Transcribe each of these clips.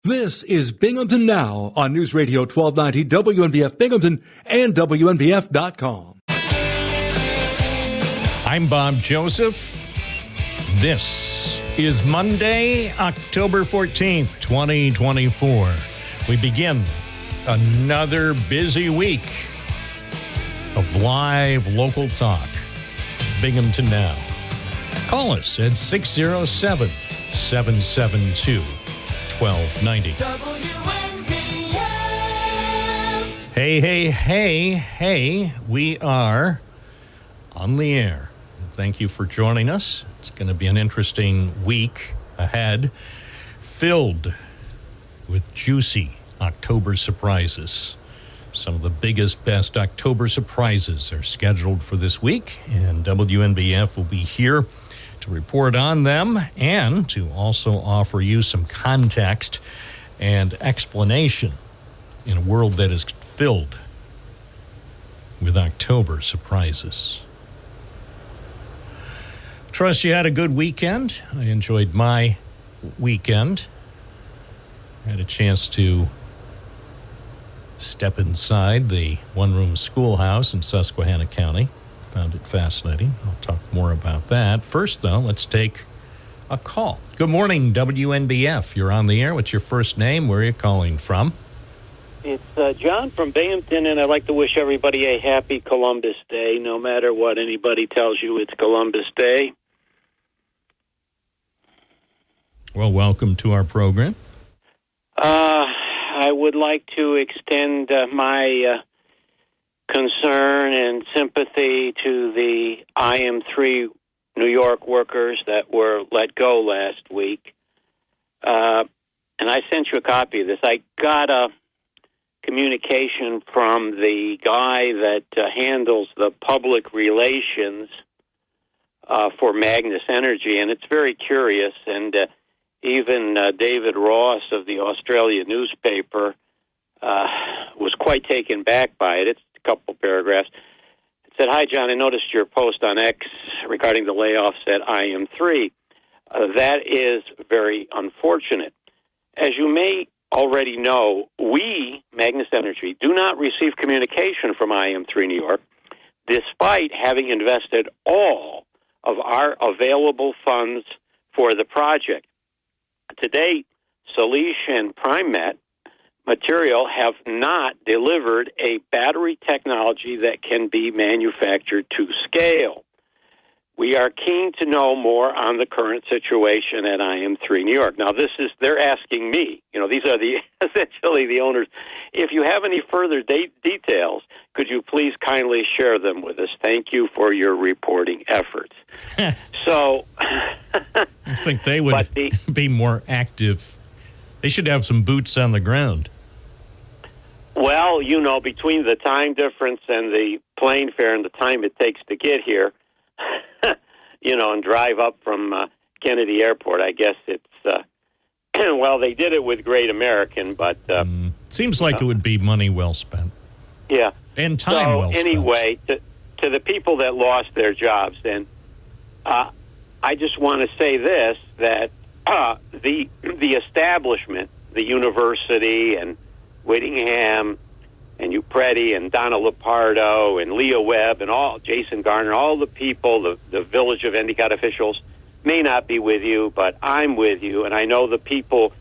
This is Binghamton Now on News Radio 1290 WNBF Binghamton and WNBF.com. I'm Bob Joseph. This is Monday, October 14th, 2024. We begin another busy week of live local talk. Binghamton Now. Call us at 607-772-1290. Hey, we are on the air. Thank you for joining us. It's going to be an interesting week ahead, filled with juicy October surprises. Some of the biggest, best October surprises are scheduled for this week, and WNBF will be here to report on them and to also offer you some context and explanation in a world that is filled with October surprises. Trust you had a good weekend. I enjoyed my weekend. I had a chance to step inside the one-room schoolhouse in Susquehanna County. Found it fascinating. I'll talk more about that. First, though, let's take a call. Good morning, WNBF. You're on the air. What's your first name? Where are you calling from? It's John from Binghamton, and I'd like to wish everybody a happy Columbus Day, no matter what anybody tells you. It's Columbus Day. Well, welcome to our program. I would like to extend my concern and sympathy to the IM3 New York workers that were let go last week. And I sent you a copy of this. I got a communication from the guy that handles the public relations for Magnus Energy, and it's very curious. And even David Ross of the Australia newspaper was quite taken back by it. It's a couple paragraphs. It said, "Hi, John, I noticed your post on X regarding the layoffs at IM3. That is very unfortunate. As you may already know, we, Magnus Energy, do not receive communication from IM3 New York, despite having invested all of our available funds for the project. To date, Salish and PrimeMet material have not delivered a battery technology that can be manufactured to scale. We are keen to know more on the current situation at IM3 New York." Now, they're asking me. These are essentially the owners. If you have any further details, could you please kindly share them with us? Thank you for your reporting efforts. So, I think they would be more active. They should have some boots on the ground. Well, between the time difference and the plane fare and the time it takes to get here, and drive up from Kennedy Airport, I guess it's, well, they did it with Great American, but... seems like it would be money well spent. Yeah. And time well spent. Anyway, to the people that lost their jobs, then, I just want to say this, that the establishment, the university and Whittingham and Upretti and Donna Lupardo and Leah Webb and Jason Garner, all the people, the Village of Endicott officials, may not be with you, but I'm with you, and I know the people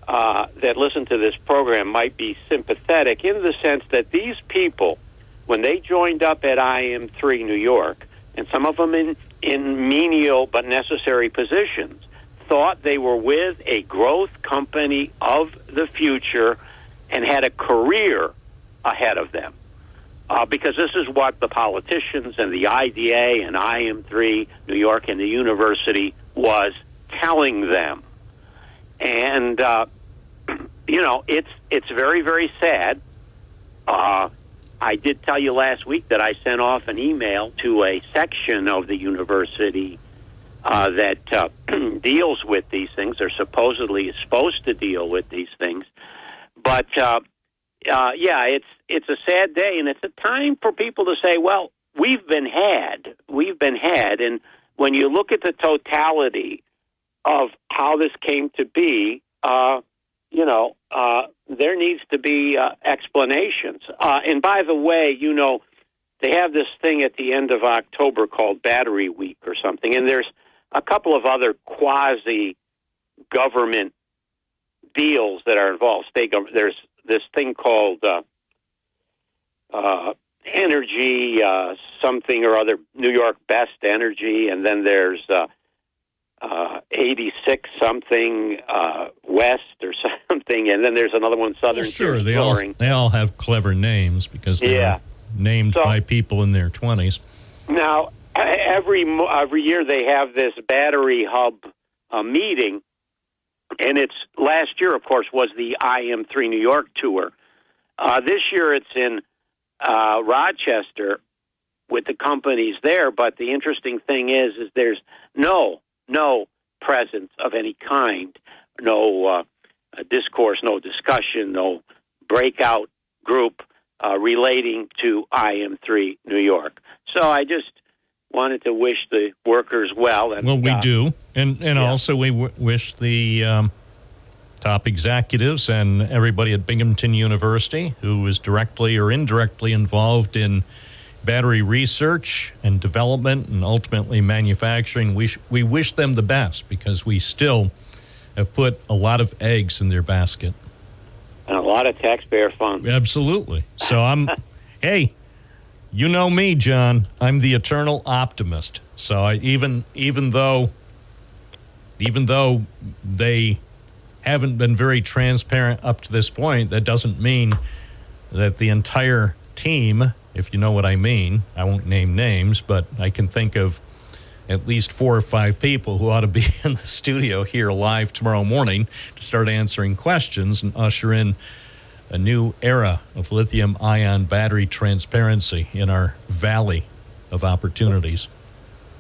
that listen to this program might be sympathetic in the sense that these people, when they joined up at IM3 New York, and some of them in menial but necessary positions, thought they were with a growth company of the future and had a career ahead of them. Because this is what the politicians and the IDA and IM3 New York and the university was telling them. And, it's very, very sad. I did tell you last week that I sent off an email to a section of the university that deals with these things, or supposedly is supposed to deal with these things. But, it's a sad day, and it's a time for people to say, well, we've been had. And when you look at the totality of how this came to be, there needs to be explanations. And by the way, they have this thing at the end of October called Battery Week or something, and there's a couple of other quasi-government deals that are involved. State government. There's this thing called Energy something or other, New York Best Energy, and then there's 86 something West or something, and then there's another one, Southern. Well, sure, they all have clever names because they're named by people in their 20s. Now, every year they have this Battery Hub meeting, and it's last year, of course, was the IM3 New York tour. This year it's in Rochester with the companies there, but the interesting thing is there's no presence of any kind, no discourse, no discussion, no breakout group relating to IM3 New York. So I just wanted to wish the workers well. And, we do. And also we wish the top executives and everybody at Binghamton University who is directly or indirectly involved in battery research and development and ultimately manufacturing. We wish them the best because we still have put a lot of eggs in their basket. And a lot of taxpayer funds. Absolutely. So hey, you know me, John. I'm the eternal optimist. So even though they haven't been very transparent up to this point, that doesn't mean that the entire team, if you know what I mean, I won't name names, but I can think of at least 4 or 5 people who ought to be in the studio here live tomorrow morning to start answering questions and usher in a new era of lithium-ion battery transparency in our valley of opportunities.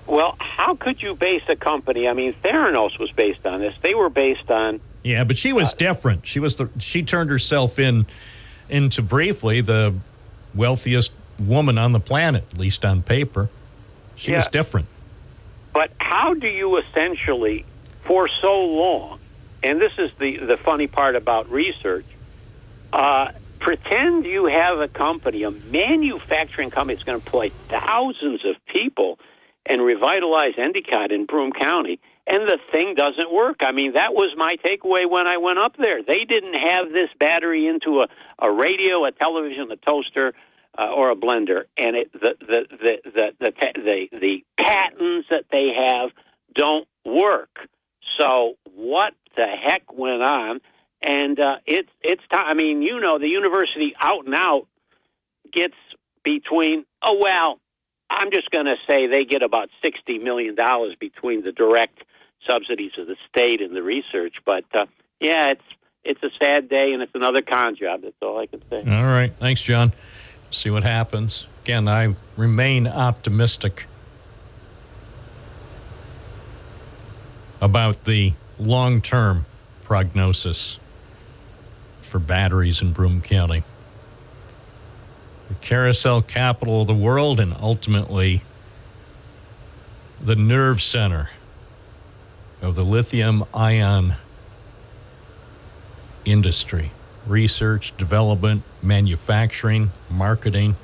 Well, how could you base a company? I mean, Theranos was based on this. They were based on... Yeah, but she was different. She turned herself into briefly the wealthiest woman on the planet, at least on paper. She was different. But how do you essentially, for so long, and this is the funny part about research, pretend you have a company, a manufacturing company that's going to employ thousands of people and revitalize Endicott in Broome County, and the thing doesn't work. I mean, that was my takeaway when I went up there. They didn't have this battery into a radio, a television, a toaster, or a blender, and the patents that they have don't work. So what the heck went on? And it's time. I mean, the university out and out gets between. I'm just going to say they get about $60 million between the direct subsidies of the state and the research. But it's a sad day, and it's another con job. That's all I can say. All right, thanks, John. See what happens. Again, I remain optimistic about the long-term prognosis for batteries in Broome County. The carousel capital of the world and ultimately the nerve center of the lithium-ion industry. Research, development, manufacturing, marketing.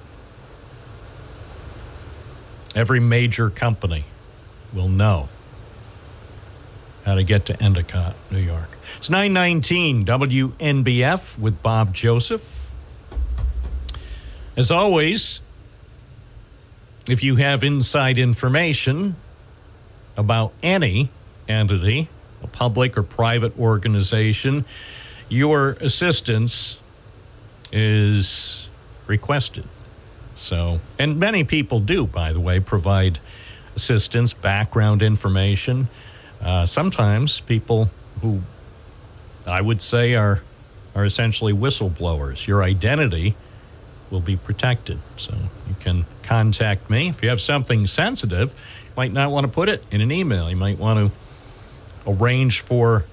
Every major company will know how to get to Endicott, New York. It's 9:19 WNBF with Bob Joseph. As always, if you have inside information about any entity, a public or private organization, your assistance is requested. So, and many people do, by the way, provide assistance, background information. Sometimes people who I would say are essentially whistleblowers. Your identity will be protected. So you can contact me. If you have something sensitive, you might not want to put it in an email. You might want to arrange for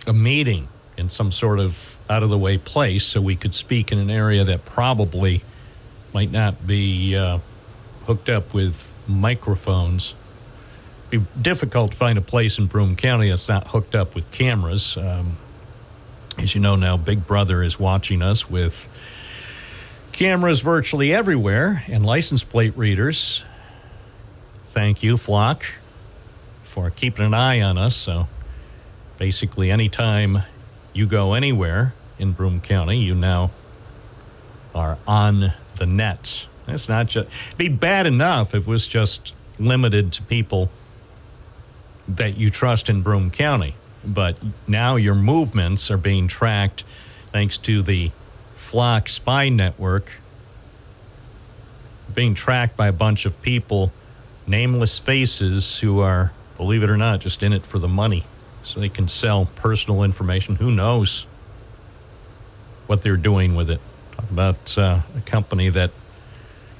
a meeting in some sort of out-of-the-way place so we could speak in an area that probably might not be hooked up with microphones. It'd be difficult to find a place in Broome County that's not hooked up with cameras. As you know now, Big Brother is watching us with cameras virtually everywhere and license plate readers. Thank you, Flock, for keeping an eye on us. So basically, anytime you go anywhere in Broome County, you now are on the net. It's not just, it'd be bad enough if it was just limited to people that you trust in Broome County. But now your movements are being tracked thanks to the Flock spy network, being tracked by a bunch of people, nameless faces who are, believe it or not, just in it for the money. So they can sell personal information. Who knows what they're doing with it? Talk about a company that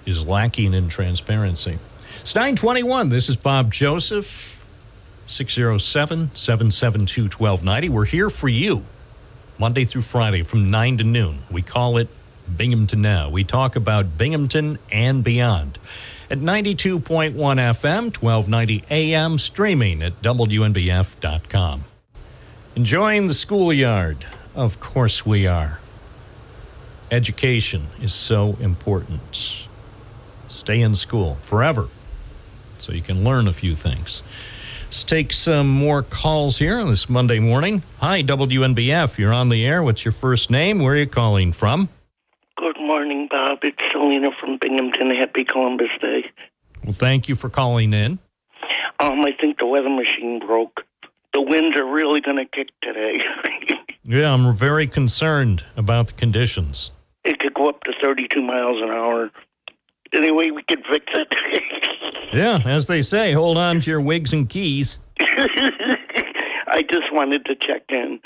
is lacking in transparency. It's 9:21. This is Bob Joseph, 607-772-1290. We're here for you Monday through Friday from 9 to noon. We call it Binghamton Now. We talk about Binghamton and beyond. At 92.1 FM, 1290 AM, streaming at WNBF.com. Enjoying the schoolyard? Of course we are. Education is so important. Stay in school forever so you can learn a few things. Let's take some more calls here on this Monday morning. Hi, WNBF. You're on the air. What's your first name? Where are you calling from? Good morning, Bob. It's Selena from Binghamton. Happy Columbus Day. Well, thank you for calling in. I think the weather machine broke. The winds are really going to kick today. Yeah, I'm very concerned about the conditions. It could go up to 32 miles an hour. Anyway, we can fix it. Yeah, as they say, hold on to your wigs and keys. I just wanted to check in.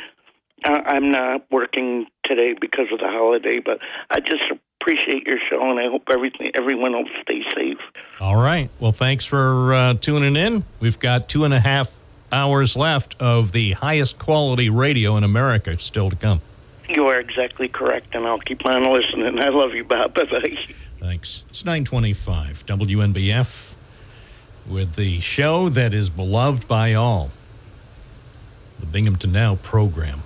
I'm not working today because of the holiday, but I just appreciate your show, and I hope everyone will stay safe. All right. Well, thanks for tuning in. We've got 2.5 hours left of the highest quality radio in America still to come. You are exactly correct, and I'll keep on listening. I love you, Bob. Bye-bye. Thanks. It's 9:25 WNBF with the show that is beloved by all, the Binghamton Now program.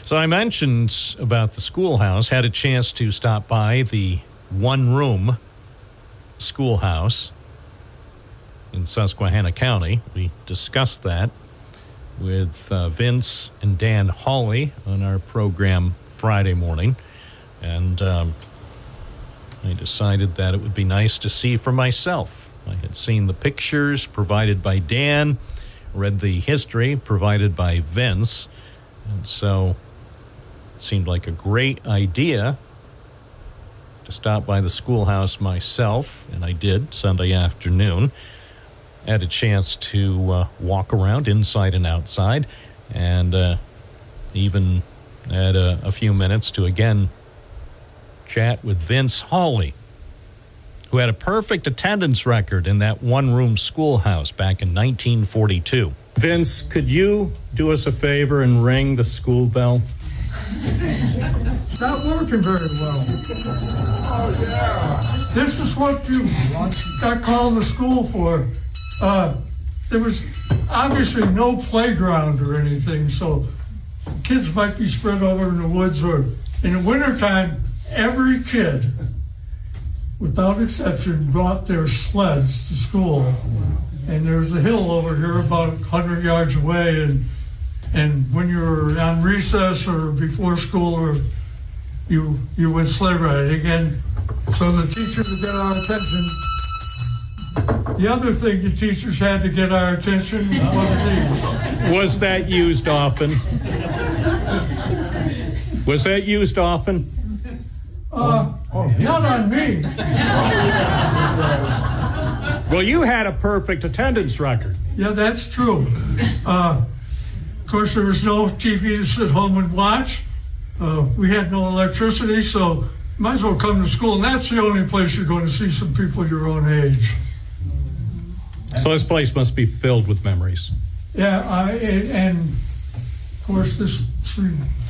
So I mentioned about the schoolhouse, had a chance to stop by the one-room schoolhouse in Susquehanna County. We discussed that with Vince and Dan Hawley on our program Friday morning. And I decided that it would be nice to see for myself. I had seen the pictures provided by Dan, read the history provided by Vince, and so it seemed like a great idea to stop by the schoolhouse myself, and I did Sunday afternoon. Had a chance to walk around inside and outside, and even had a few minutes to again chat with Vince Hawley, who had a perfect attendance record in that one-room schoolhouse back in 1942. Vince, could you do us a favor and ring the school bell? It's not working very well. Oh, yeah. This is what you got called to school for. There was obviously no playground or anything, so kids might be spread over in the woods, or in the wintertime, every kid, without exception, brought their sleds to school. And there's a hill over here about 100 yards away, and when you were on recess or before school, or you went sleigh riding again, so the teachers would get our attention. The other thing the teachers had to get our attention was one of these. Was that used often? Was that used often? Not on me. Well, you had a perfect attendance record. Yeah, that's true. Of course, there was no TV to sit home and watch. We had no electricity, so might as well come to school. And that's the only place you're going to see some people your own age. So this place must be filled with memories. Yeah, and of course, this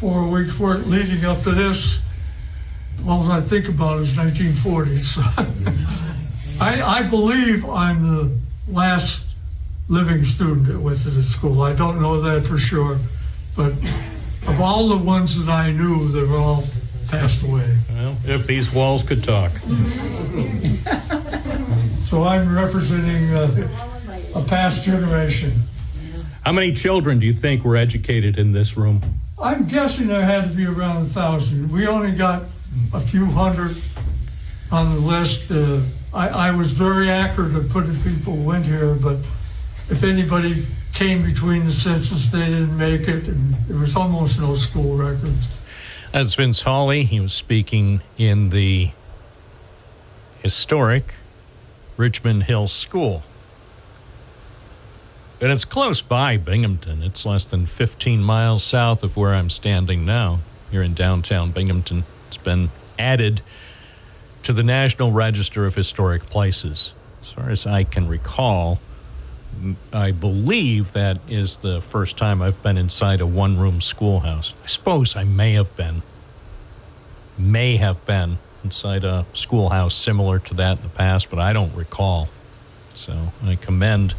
3-4 weeks work leading up to this, all I think about is 1940s. I believe I'm the last living student that went to the school. I don't know that for sure, but of all the ones that I knew, they were all passed away. Well, if these walls could talk. So I'm representing a past generation. How many children do you think were educated in this room? I'm guessing there had to be around 1,000. We only got a few hundred on the list. I was very accurate at putting people who went here, but if anybody came between the census, they didn't make it, and there was almost no school records. That's Vince Hawley. He was speaking in the historic Richmond Hill School. And it's close by Binghamton. It's less than 15 miles south of where I'm standing now, here in downtown Binghamton. It's been added to the National Register of Historic Places. As far as I can recall, I believe that is the first time I've been inside a one-room schoolhouse. I suppose I may have been inside a schoolhouse similar to that in the past, but I don't recall. So I commend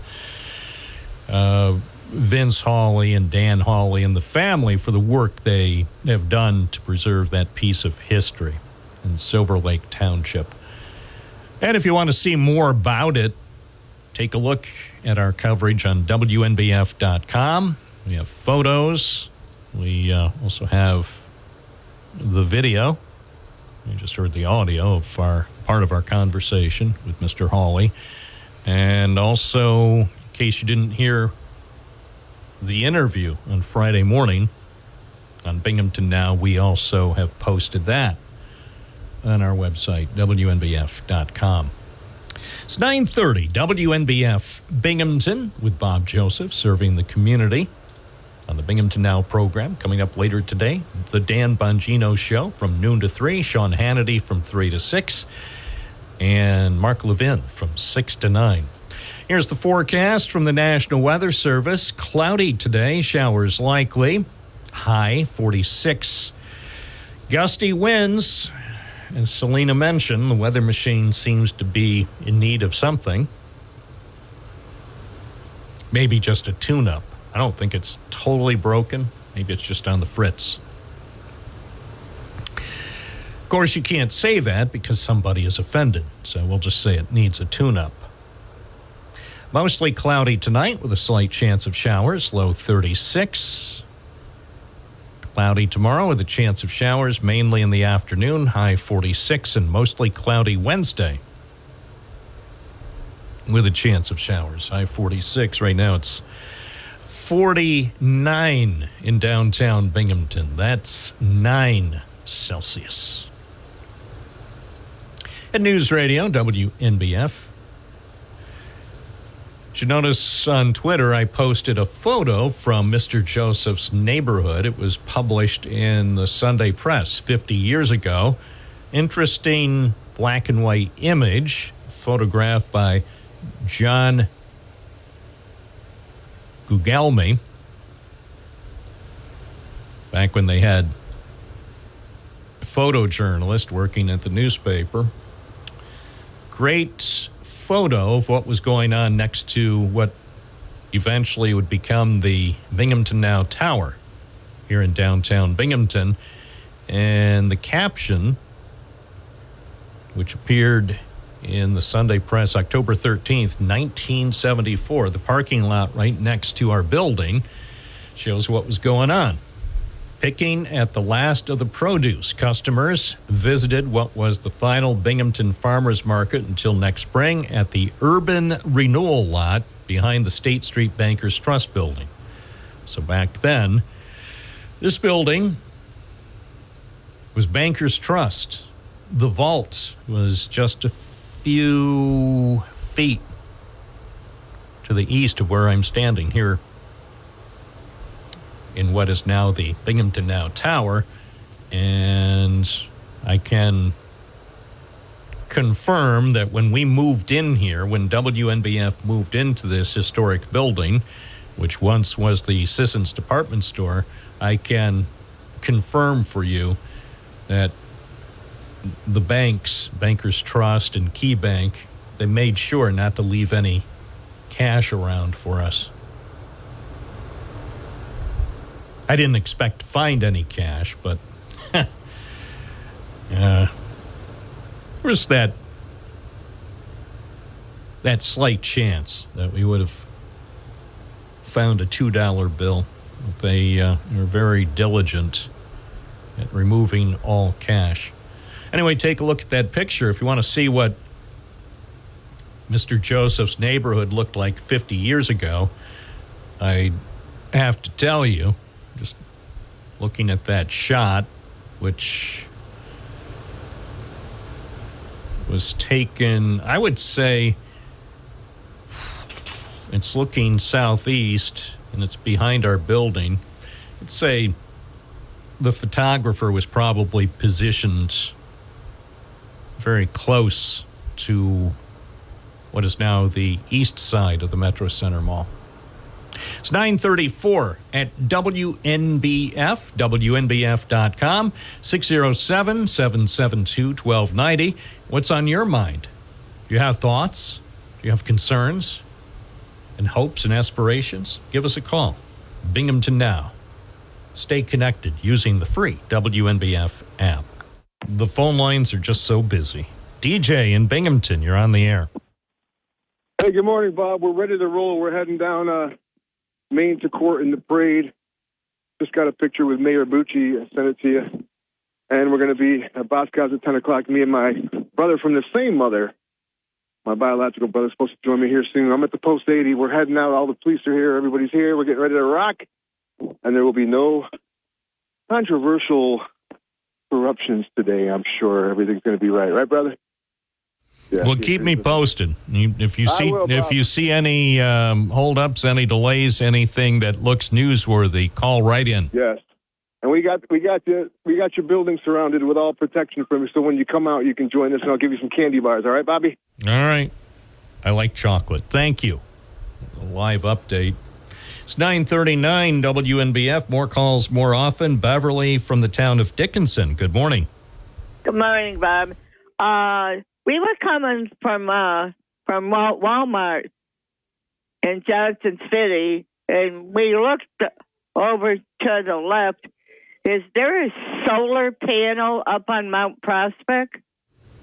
Vince Hawley and Dan Hawley and the family for the work they have done to preserve that piece of history in Silver Lake Township. And if you want to see more about it, take a look at our coverage on WNBF.com. We have photos. We also have the video. You just heard the audio of part of our conversation with Mr. Hawley. And also, in case you didn't hear the interview on Friday morning on Binghamton Now, we also have posted that on our website, WNBF.com. It's 9:30, WNBF Binghamton with Bob Joseph serving the community on the Binghamton Now program. Coming up later today, the Dan Bongino Show from noon to 3, Sean Hannity from 3 to 6, and Mark Levin from 6 to 9. Here's the forecast from the National Weather Service. Cloudy today, showers likely, high 46. Gusty winds. As Selena mentioned, the weather machine seems to be in need of something. Maybe just a tune-up. I don't think it's totally broken. Maybe it's just on the fritz. Of course, you can't say that because somebody is offended, so we'll just say it needs a tune-up. Mostly cloudy tonight with a slight chance of showers, low 36. Cloudy tomorrow with a chance of showers mainly in the afternoon, high 46, and mostly cloudy Wednesday with a chance of showers, high 46. Right now it's 49 in downtown Binghamton. That's 9 Celsius. At News Radio, WNBF. Did you notice on Twitter I posted a photo from Mr. Joseph's neighborhood? It was published in the Sunday Press 50 years ago. Interesting black and white image photographed by John Gugelmi. Back when they had a photojournalist working at the newspaper. Great photo of what was going on next to what eventually would become the Binghamton Now Tower here in downtown Binghamton. And the caption, which appeared in the Sunday Press October 13th, 1974, the parking lot right next to our building, shows what was going on. Picking at the last of the produce, customers visited what was the final Binghamton Farmers Market until next spring at the Urban Renewal Lot behind the State Street Bankers Trust building. So back then, this building was Bankers Trust. The vault was just a few feet to the east of where I'm standing here in what is now the Binghamton Now Tower, and I can confirm that when we moved in here, when WNBF moved into this historic building, which once was the Sisson's department store, I can confirm for you that the banks, Bankers Trust and Key Bank, they made sure not to leave any cash around for us. I didn't expect to find any cash, but there's that slight chance that we would have found a $2 bill. They are very diligent at removing all cash. Anyway, take a look at that picture if you want to see what Mr. Joseph's neighborhood looked like 50 years ago. I have to tell you, just looking at that shot, which was taken, I would say it's looking southeast and it's behind our building. I'd say the photographer was probably positioned very close to what is now the east side of the Metro Center Mall. It's 9:34 at WNBF, WNBF.com, 607-772-1290. What's on your mind? Do you have thoughts? Do you have concerns and hopes and aspirations? Give us a call. Binghamton Now. Stay connected using the free WNBF app. The phone lines are just so busy. DJ in Binghamton, you're on the air. Hey, good morning, Bob. We're ready to roll. We're heading down Main to court in the parade. Just got a picture with Mayor Bucci. I sent it to you. And we're going to be at Boscov's at 10 o'clock. Me and my brother from the same mother, my biological brother, is supposed to join me here soon. I'm at the Post 80. We're heading out. All the police are here. Everybody's here. We're getting ready to rock. And there will be no controversial eruptions today, I'm sure. Everything's going to be right. Right, brother? Yeah, well, keep me posted. If you see any holdups, any delays, anything that looks newsworthy, call right in. Yes, and we got your building surrounded with all protection from you. So when you come out, you can join us, and I'll give you some candy bars. All right, Bobby? All right. I like chocolate. Thank you. A live update. It's 9:39 WNBF. More calls more often. Beverly from the town of Dickinson. Good morning. Good morning, Bob. We were coming from Walmart in Johnson City, and we looked over to the left. Is there a solar panel up on Mount Prospect?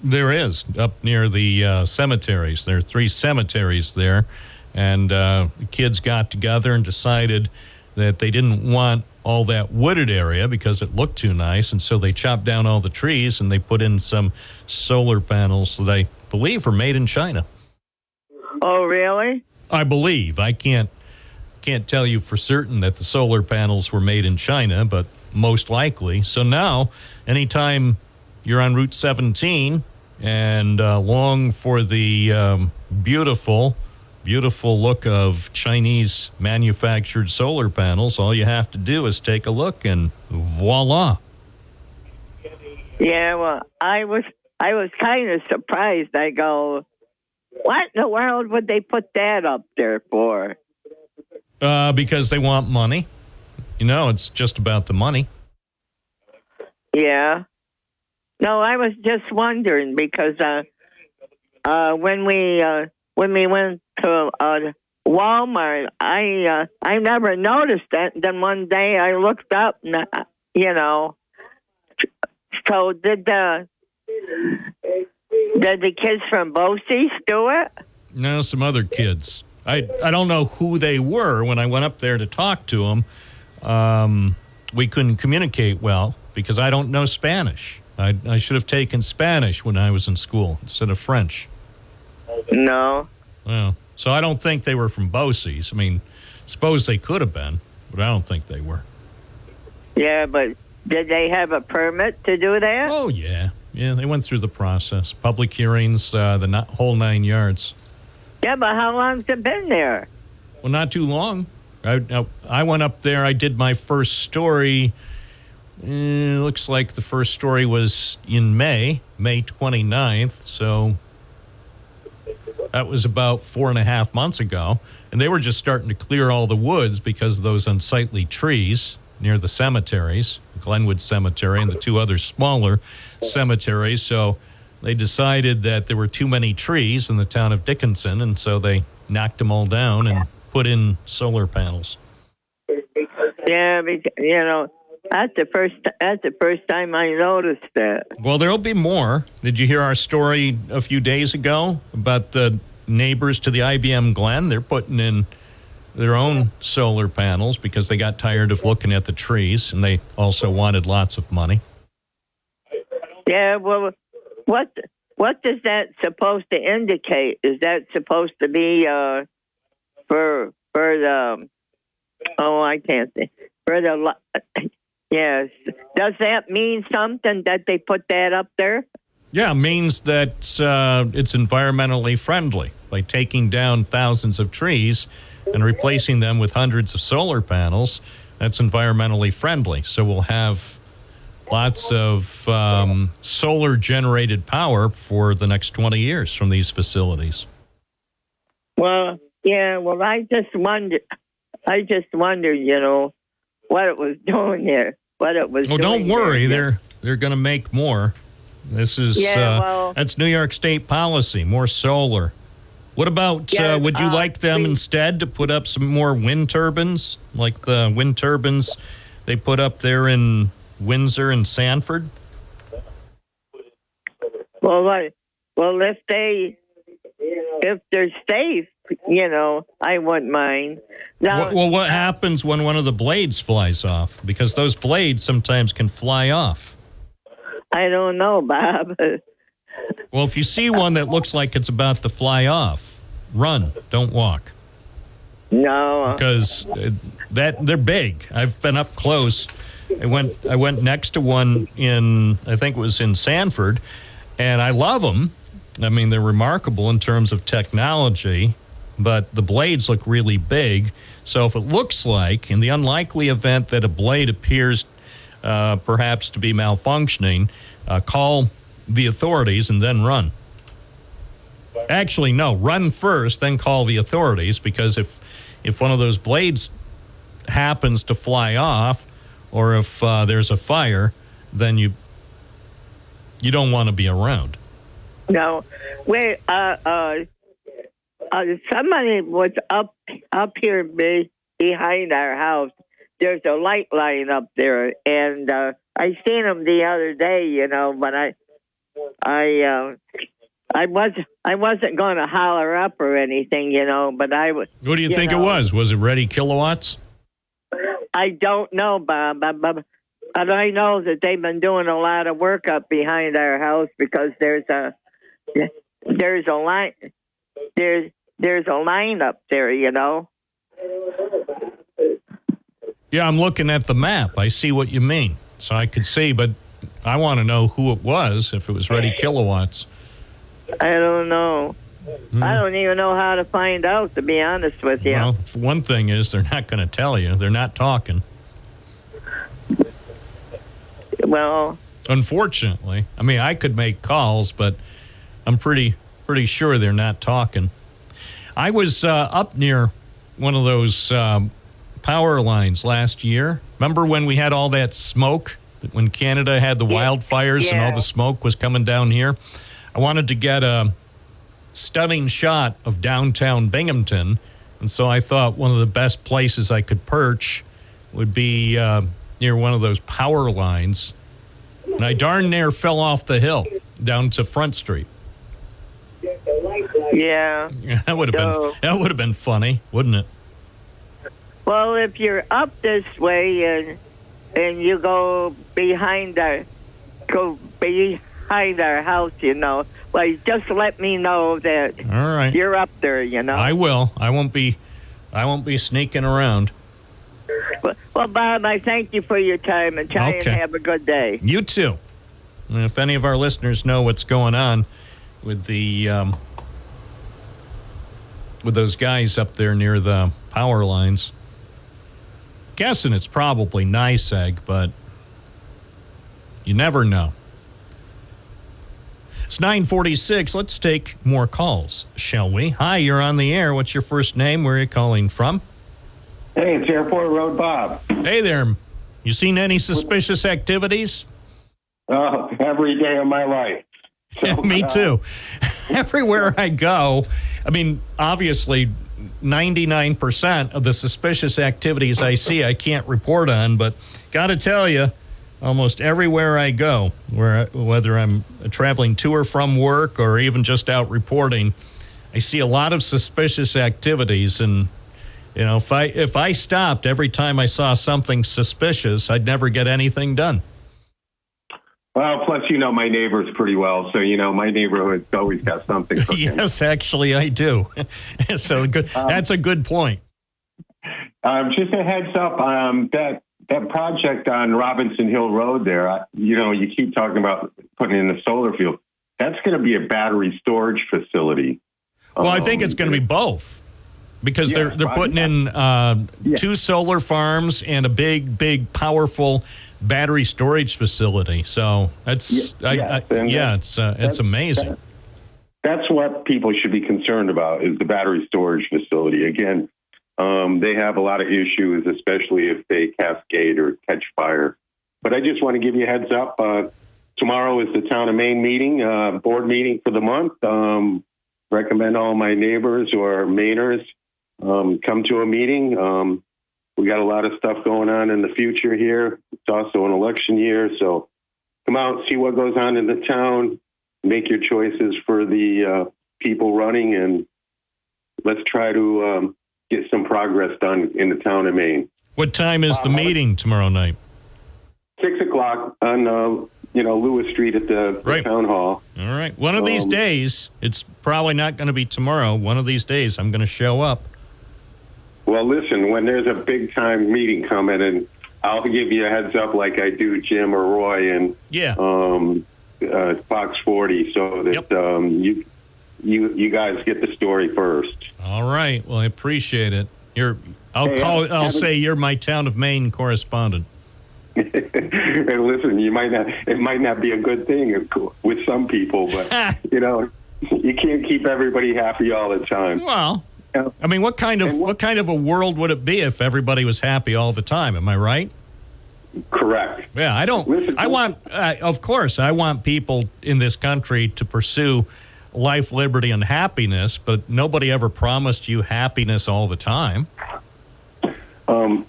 There is, up near the cemeteries. There are 3 cemeteries there, and the kids got together and decided that they didn't want all that wooded area because it looked too nice, and so they chopped down all the trees and they put in some solar panels that I believe are made in China. Oh, really? I believe. I can't tell you for certain that the solar panels were made in China, but most likely. So now, anytime you're on Route 17 and long for the beautiful look of Chinese manufactured solar panels, all you have to do is take a look and voila. Yeah, well, I was kind of surprised. I go, what in the world would they put that up there for? Because they want money. You know, it's just about the money. Yeah. No, I was just wondering because when we went to Walmart, I never noticed that. Then one day I looked up, and so did the kids from Bosse's do it? No, some other kids. I don't know who they were. When I went up there to talk to them, we couldn't communicate well because I don't know Spanish. I should have taken Spanish when I was in school instead of French. No. Well, so I don't think they were from Bosse's. I mean, suppose they could have been, but I don't think they were. Yeah, but did they have a permit to do that? Oh, yeah. Yeah, they went through the process. Public hearings, the whole 9 yards. Yeah, but how long's it been there? Well, not too long. I went up there. I did my first story. Looks like the first story was in May 29th. So that was about 4.5 months ago. And they were just starting to clear all the woods because of those unsightly trees near the cemeteries, Glenwood Cemetery and the 2 other smaller cemeteries. So they decided that there were too many trees in the town of Dickinson, and so they knocked them all down and put in solar panels. Yeah, that's the first time I noticed that. Well, there'll be more. Did you hear our story a few days ago about the neighbors to the IBM Glen? They're putting in their own solar panels because they got tired of looking at the trees, and they also wanted lots of money. Yeah, well, what is that supposed to indicate? Is that supposed to be for the? Oh, I can't say for the. Yes, does that mean something that they put that up there? Yeah, it means that it's environmentally friendly by taking down thousands of trees and replacing them with hundreds of solar panels. That's environmentally friendly. So we'll have lots of solar-generated power for the next 20 years from these facilities. Well, yeah. Well, I just wondered, what it was doing there. What it was. Oh, doing don't worry. there. They're going to make more. This is that's New York State policy. More solar. What about? Would you like them instead to put up some more wind turbines, like the wind turbines they put up there in Windsor and Sanford? Well, if they're safe, I wouldn't mind. Now, Well, what happens when one of the blades flies off? Because those blades sometimes can fly off. I don't know, Bob. Well, if you see one that looks like it's about to fly off, run, don't walk. No. Because they're big. I've been up close. I went next to one I think it was in Sanford, and I love them. I mean, they're remarkable in terms of technology, but the blades look really big. So if it looks like, in the unlikely event that a blade appears perhaps to be malfunctioning, call the authorities and then run. Actually, no, run first, then call the authorities, because if one of those blades happens to fly off, or if there's a fire, then you don't want to be around. No. Wait, somebody was up here behind our house. There's a light line up there, and I seen them the other day, but I wasn't going to holler up or anything, but I was. What do you think it was? Was it Ready Kilowatts? I don't know, Bob, but I know that they've been doing a lot of work up behind our house because there's a line up there, Yeah, I'm looking at the map. I see what you mean. So I could see, but I want to know who it was, if it was Ready Kilowatts. I don't know. I don't even know how to find out, to be honest with you. Well, one thing is they're not going to tell you. They're not talking. Well, unfortunately. I mean, I could make calls, but I'm pretty sure they're not talking. I was up near one of those power lines last year. Remember when we had all that smoke? When Canada had the wildfires and all the smoke was coming down here? I wanted to get a stunning shot of downtown Binghamton, and so I thought one of the best places I could perch would be near one of those power lines. And I darn near fell off the hill down to Front Street. Yeah. That would have been funny, wouldn't it? Well, if you're up this way and you go behind our house, well, just let me know that all right. You're up there, I will. I won't be sneaking around. Well, Bob, I thank you for your time and try and have a good day. You too. And if any of our listeners know what's going on with the with those guys up there near the power lines, guessing it's probably NYSEG, but you never know. It's 9:46. Let's take more calls, shall we? Hi, you're on the air. What's your first name? Where are you calling from? Hey, it's Airport Road Bob. Hey there. You seen any suspicious activities? Oh, every day of my life. So, Me too. Everywhere I go, I mean, obviously, 99% of the suspicious activities I see, I can't report on, but got to tell you, almost everywhere I go, whether I'm traveling to or from work or even just out reporting, I see a lot of suspicious activities. And, you know, if I stopped every time I saw something suspicious, I'd never get anything done. Well, plus, you know my neighbors pretty well, so, you know, my neighborhood's always got something cooking. Yes, actually, I do. So good. That's a good point. Just a heads up, that project on Robinson Hill Road there, you know, you keep talking about putting in a solar field. That's going to be a battery storage facility. Well, I think it's going to be both. Because they're putting in 2 solar farms and a big, powerful battery storage facility. So that's it's amazing. That's what people should be concerned about, is the battery storage facility. Again, they have a lot of issues, especially if they cascade or catch fire. But I just want to give you a heads up. Tomorrow is the Town of Maine meeting, board meeting for the month. Recommend all my neighbors or Mainers come to a meeting. We got a lot of stuff going on in the future here. It's also an election year, so come out, see what goes on in the town, make your choices for the people running, and let's try to get some progress done in the town of Maine. What time is the meeting tomorrow night? 6:00 on Lewis Street at the town hall. All right. One of these days, it's probably not going to be tomorrow. One of these days, I'm going to show up. Well, listen, when there's a big-time meeting coming, and I'll give you a heads up like I do Jim or Roy and Fox 40, so that you guys get the story first. All right. Well, I appreciate it. I'll say you're my Town of Maine correspondent. And listen, it might not be a good thing with some people, but you know, you can't keep everybody happy all the time. Well, I mean, what kind of a world would it be if everybody was happy all the time? Am I right? Correct. Yeah, I don't. Listen, I want people in this country to pursue life, liberty, and happiness, but nobody ever promised you happiness all the time.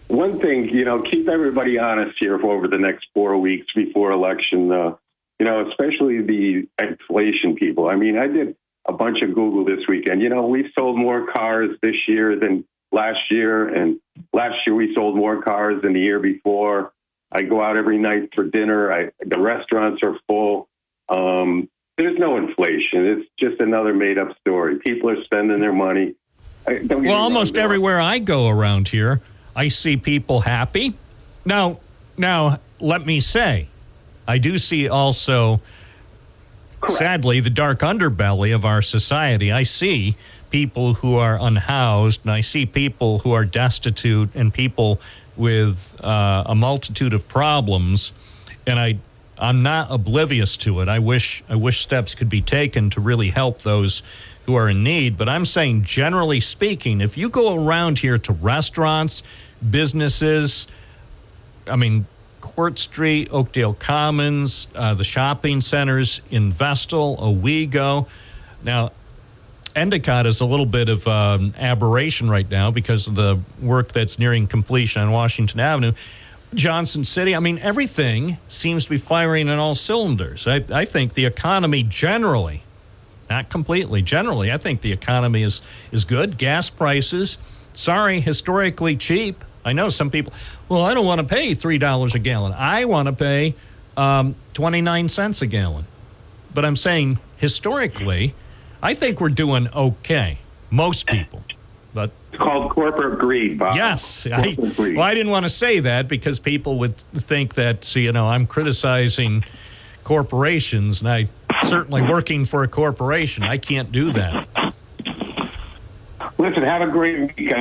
One thing, keep everybody honest here for over the next 4 weeks before election, especially the inflation people. I mean, I did a bunch of Google this weekend. We've sold more cars this year than last year, and last year we sold more cars than the year before. I go out every night for dinner. The restaurants are full. There's no inflation. It's just another made-up story. People are spending their money. Almost everywhere I go around here, I see people happy. Now, let me say, I do see also, sadly, the dark underbelly of our society. I see people who are unhoused, and I see people who are destitute, and people with a multitude of problems, and I'm not oblivious to it. I wish steps could be taken to really help those who are in need. But I'm saying, generally speaking, if you go around here to restaurants, businesses, Court Street, Oakdale Commons, the shopping centers in Vestal, Owego. Now, Endicott is a little bit of an aberration right now because of the work that's nearing completion on Washington Avenue. Johnson City, everything seems to be firing on all cylinders. I think the economy generally, not completely, generally, I think the economy is good. Gas prices, historically cheap. I know some people, I don't want to pay $3 a gallon. I want to pay 29 cents a gallon. But I'm saying historically, I think we're doing okay. Most people. But it's called corporate greed, Bob. Yes. I didn't want to say that because people would think that, I'm criticizing corporations, and I'm certainly working for a corporation. I can't do that. Listen, have a great week.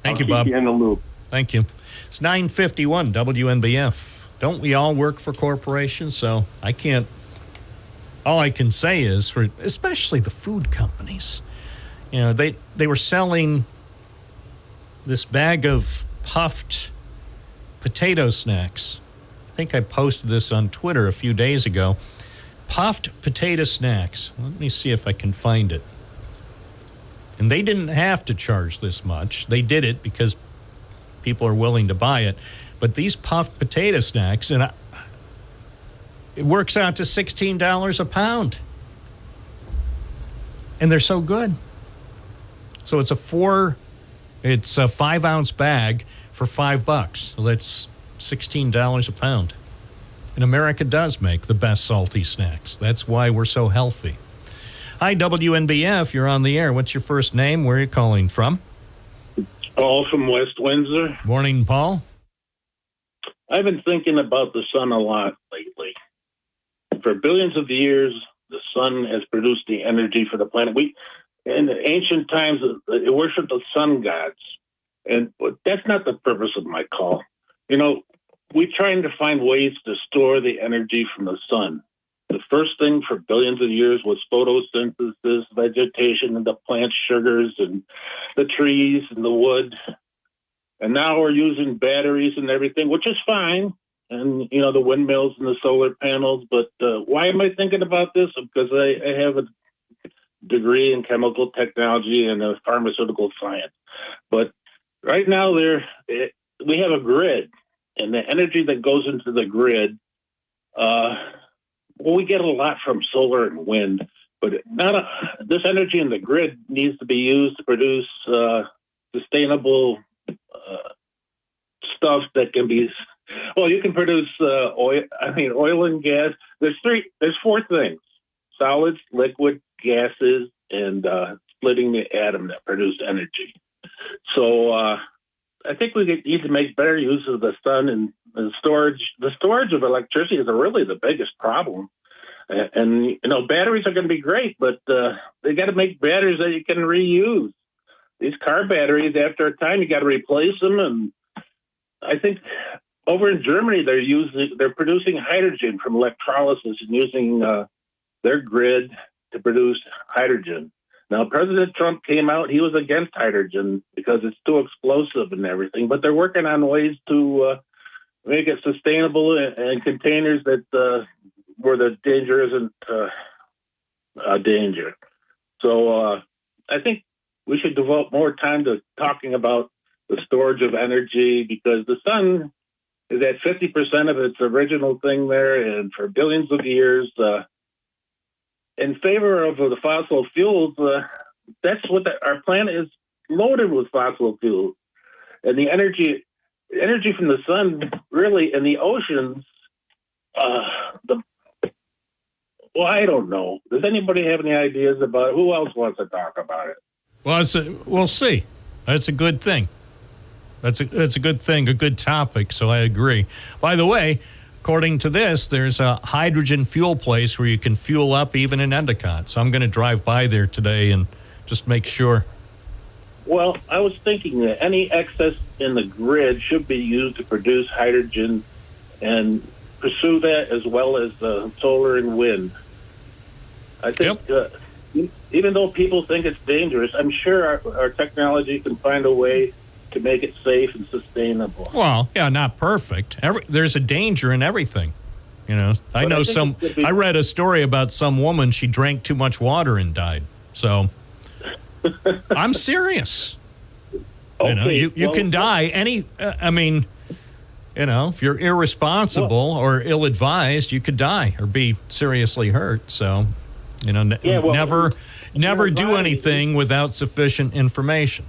Thank you, Bob. Keep you in the loop. Thank you. It's 9:51 WNBF. Don't we all work for corporations? So I can't. All I can say is, for especially the food companies, they were selling this bag of puffed potato snacks. I think I posted this on Twitter a few days ago. Puffed potato snacks. Let me see if I can find it. And they didn't have to charge this much. They did it because people are willing to buy it. But these puffed potato snacks, and it works out to $16 a pound. And they're so good. So it's a 5-ounce bag for $5. So that's $16 a pound. And America does make the best salty snacks. That's why we're so healthy. Hi, WNBF. You're on the air. What's your first name? Where are you calling from? Paul from West Windsor. Morning, Paul. I've been thinking about the sun a lot lately. For billions of years, the sun has produced the energy for the planet. In the ancient times, they worshipped the sun gods. But that's not the purpose of my call. We're trying to find ways to store the energy from the sun. The first thing for billions of years was photosynthesis, vegetation, and the plant sugars, and the trees and the wood. And now we're using batteries and everything, which is fine. And, the windmills and the solar panels. But why am I thinking about this? Because I have a degree in chemical technology and pharmaceutical science. But right now we have a grid. And the energy that goes into the grid, we get a lot from solar and wind, but this energy in the grid needs to be used to produce sustainable stuff that can be. Well, you can produce oil and gas. There's 4 things: solids, liquid, gases, and splitting the atom that produce energy. So I think we need to make better use of the sun and the storage. The storage of electricity is really the biggest problem. And batteries are going to be great, but they got to make batteries that you can reuse. These car batteries, after a time, you got to replace them. And I think over in Germany, they're producing hydrogen from electrolysis and using their grid to produce hydrogen. Now, President Trump came out, he was against hydrogen because it's too explosive and everything, but they're working on ways to make it sustainable and containers that where the danger isn't a danger. So I think we should devote more time to talking about the storage of energy, because the sun is at 50% of its original thing there, and for billions of years, in favor of the fossil fuels, that's what our planet is loaded with fossil fuels. And the energy from the sun, really, in the oceans, I don't know. Does anybody have any ideas about it? Who else wants to talk about it? Well, we'll see. That's a good thing. That's a good thing, a good topic, so I agree. By the way, according to this, there's a hydrogen fuel place where you can fuel up even in Endicott. So I'm going to drive by there today and just make sure. Well, I was thinking that any excess in the grid should be used to produce hydrogen and pursue that as well as solar and wind. I think even though people think it's dangerous, I'm sure our technology can find a way to make it safe and sustainable. Well, yeah, not perfect. There's a danger in everything. I read a story about some woman, she drank too much water and died. So I'm serious. Okay, you can die if you're irresponsible or ill-advised, you could die or be seriously hurt. So, never do anything without sufficient information.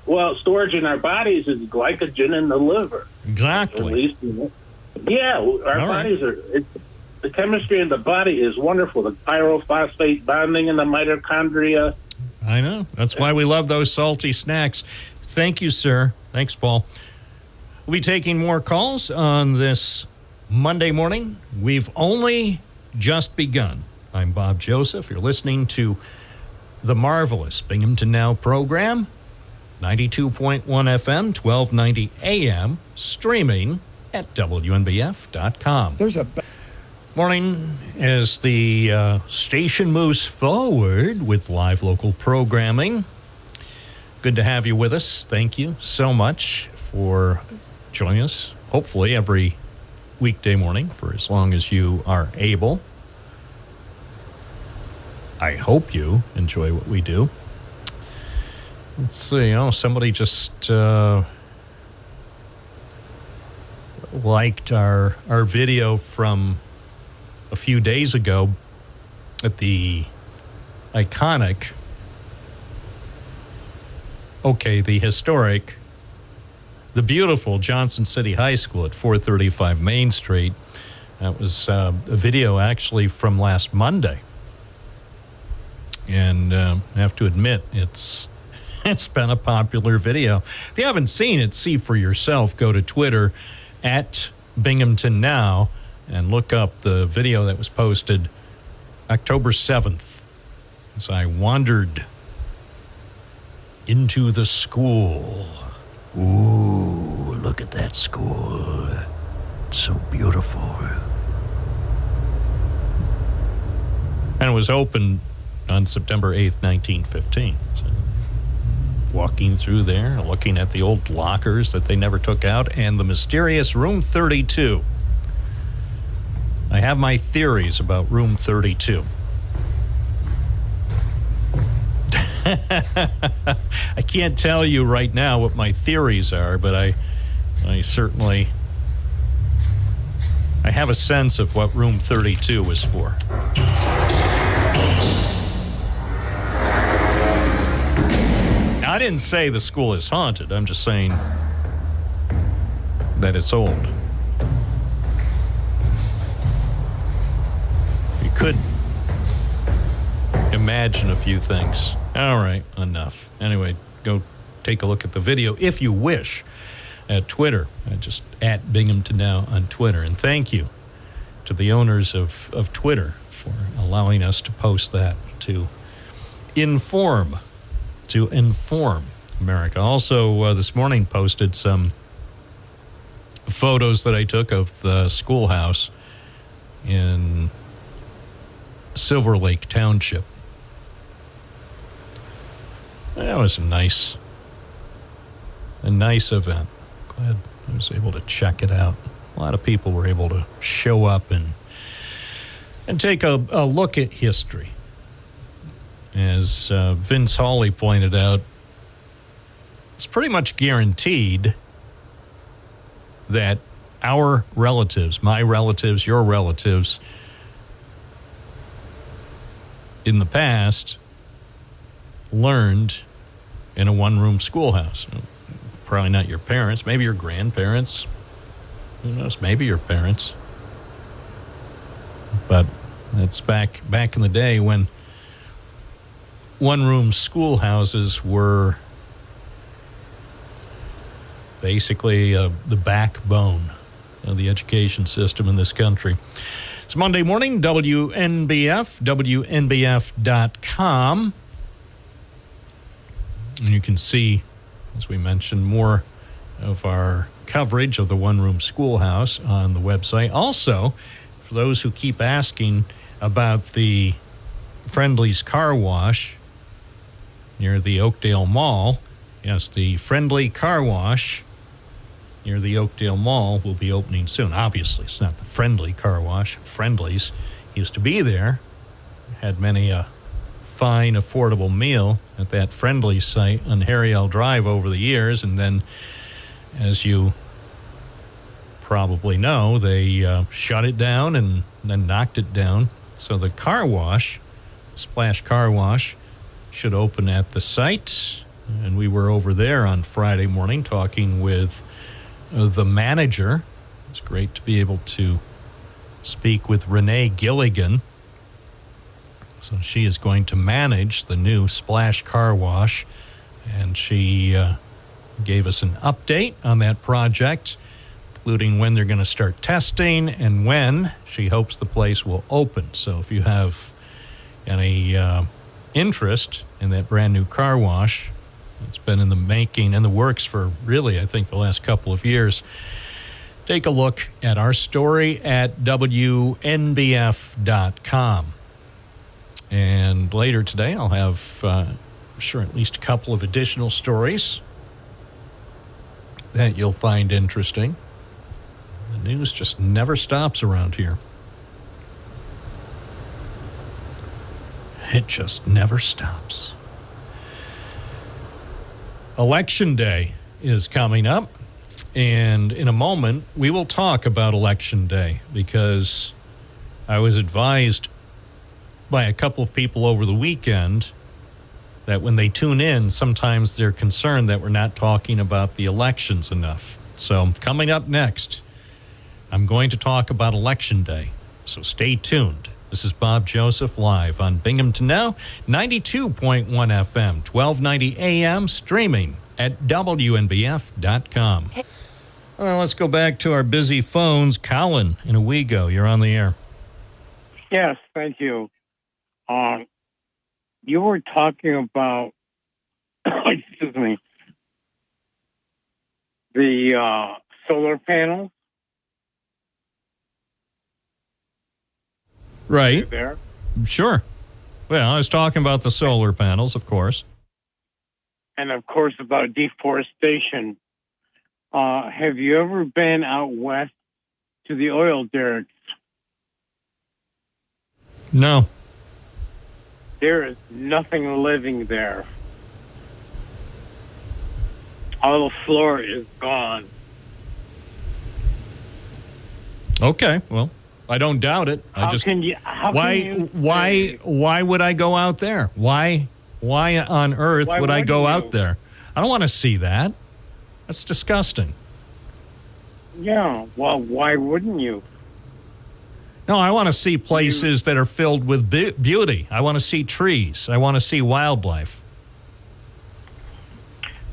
Well, storage in our bodies is glycogen in the liver. Exactly. At least, our bodies are. The chemistry in the body is wonderful. The pyrophosphate bonding in the mitochondria. I know. That's why we love those salty snacks. Thank you, sir. Thanks, Paul. We'll be taking more calls on this Monday morning. We've only just begun. I'm Bob Joseph. You're listening to the marvelous Binghamton Now program, 92.1 FM, 1290 AM, streaming at WNBF.com. Morning as the station moves forward with live local programming. Good to have you with us. Thank you so much for joining us, hopefully every weekday morning for as long as you are able. I hope you enjoy what we do. Let's see. Oh, somebody just liked our video from a few days ago at the iconic, the historic, the beautiful Johnson City High School at 435 Main Street. That was a video actually from last Monday. And I have to admit, it's been a popular video. If you haven't seen it, see for yourself. Go to Twitter at Binghamton Now and look up the video that was posted October 7th as I wandered into the school. Ooh, look at that school. It's so beautiful. And it was opened on September 8th, 1915. So walking through there, looking at the old lockers that they never took out, and the mysterious Room 32. I have my theories about Room 32. I can't tell you right now what my theories are, but I certainly have a sense of what Room 32 was for. I didn't say the school is haunted. I'm just saying that it's old. You could imagine a few things. All right, enough. Anyway, go take a look at the video if you wish at Twitter. Just at Binghamton Now on Twitter. And thank you to the owners of Twitter for allowing us to post that to inform America. Also, this morning posted some photos that I took of the schoolhouse in Silver Lake Township. That was a nice event. Glad I was able to check it out. A lot of people were able to show up and take a look at history. As Vince Hawley pointed out, it's pretty much guaranteed that our relatives, my relatives, your relatives, in the past, learned in a one-room schoolhouse. Probably not your parents, maybe your grandparents. Who knows? Maybe your parents. But it's back in the day when one-room schoolhouses were basically the backbone of the education system in this country. It's Monday morning, WNBF, WNBF.com. And you can see, as we mentioned, more of our coverage of the one-room schoolhouse on the website. Also, for those who keep asking about the Friendly's Car Wash near the Oakdale Mall, yes, the Friendly Car Wash near the Oakdale Mall will be opening soon. Obviously, it's not the Friendly Car Wash. Friendly's used to be there. Had many a fine, affordable meal at that Friendly site on Harry L. Drive over the years. And then, as you probably know, they shut it down and then knocked it down. So the car wash, Splash Car Wash, should open at the site. And we were over there on Friday morning talking with the manager. It's great to be able to speak with Renee Gilligan. So she is going to manage the new Splash Car Wash, and she gave us an update on that project, including when they're going to start testing and when she hopes the place will open. So if you have any interest in that brand new car wash, it's been in the making, in the works for really, I think, the last couple of years. Take a look at our story at WNBF.com. And later today, I'll have, I'm sure, at least a couple of additional stories that you'll find interesting. The news just never stops around here. It just never stops. Election Day is coming up, and in a moment, we will talk about Election Day because I was advised by a couple of people over the weekend that when they tune in, sometimes they're concerned that we're not talking about the elections enough. So coming up next, I'm going to talk about Election Day. So stay tuned. This is Bob Joseph live on Binghamton Now, 92.1 FM, 1290 AM, streaming at WNBF.com. Well, let's go back to our busy phones. Colin in Owego, you're on the air. Yes, thank you. You were talking about, excuse me, the solar panels. Right. There. Sure. Well, I was talking about the solar panels, of course. And, of course, about deforestation. Have you ever been out west to the oil derricks? No. There is nothing living there. All the flora is gone. Okay, well, I don't doubt it. Why would I go out there? Why on earth would I go out there? I don't want to see that. That's disgusting. Yeah, well, why wouldn't you? No, I want to see places that are filled with beauty. I want to see trees. I want to see wildlife.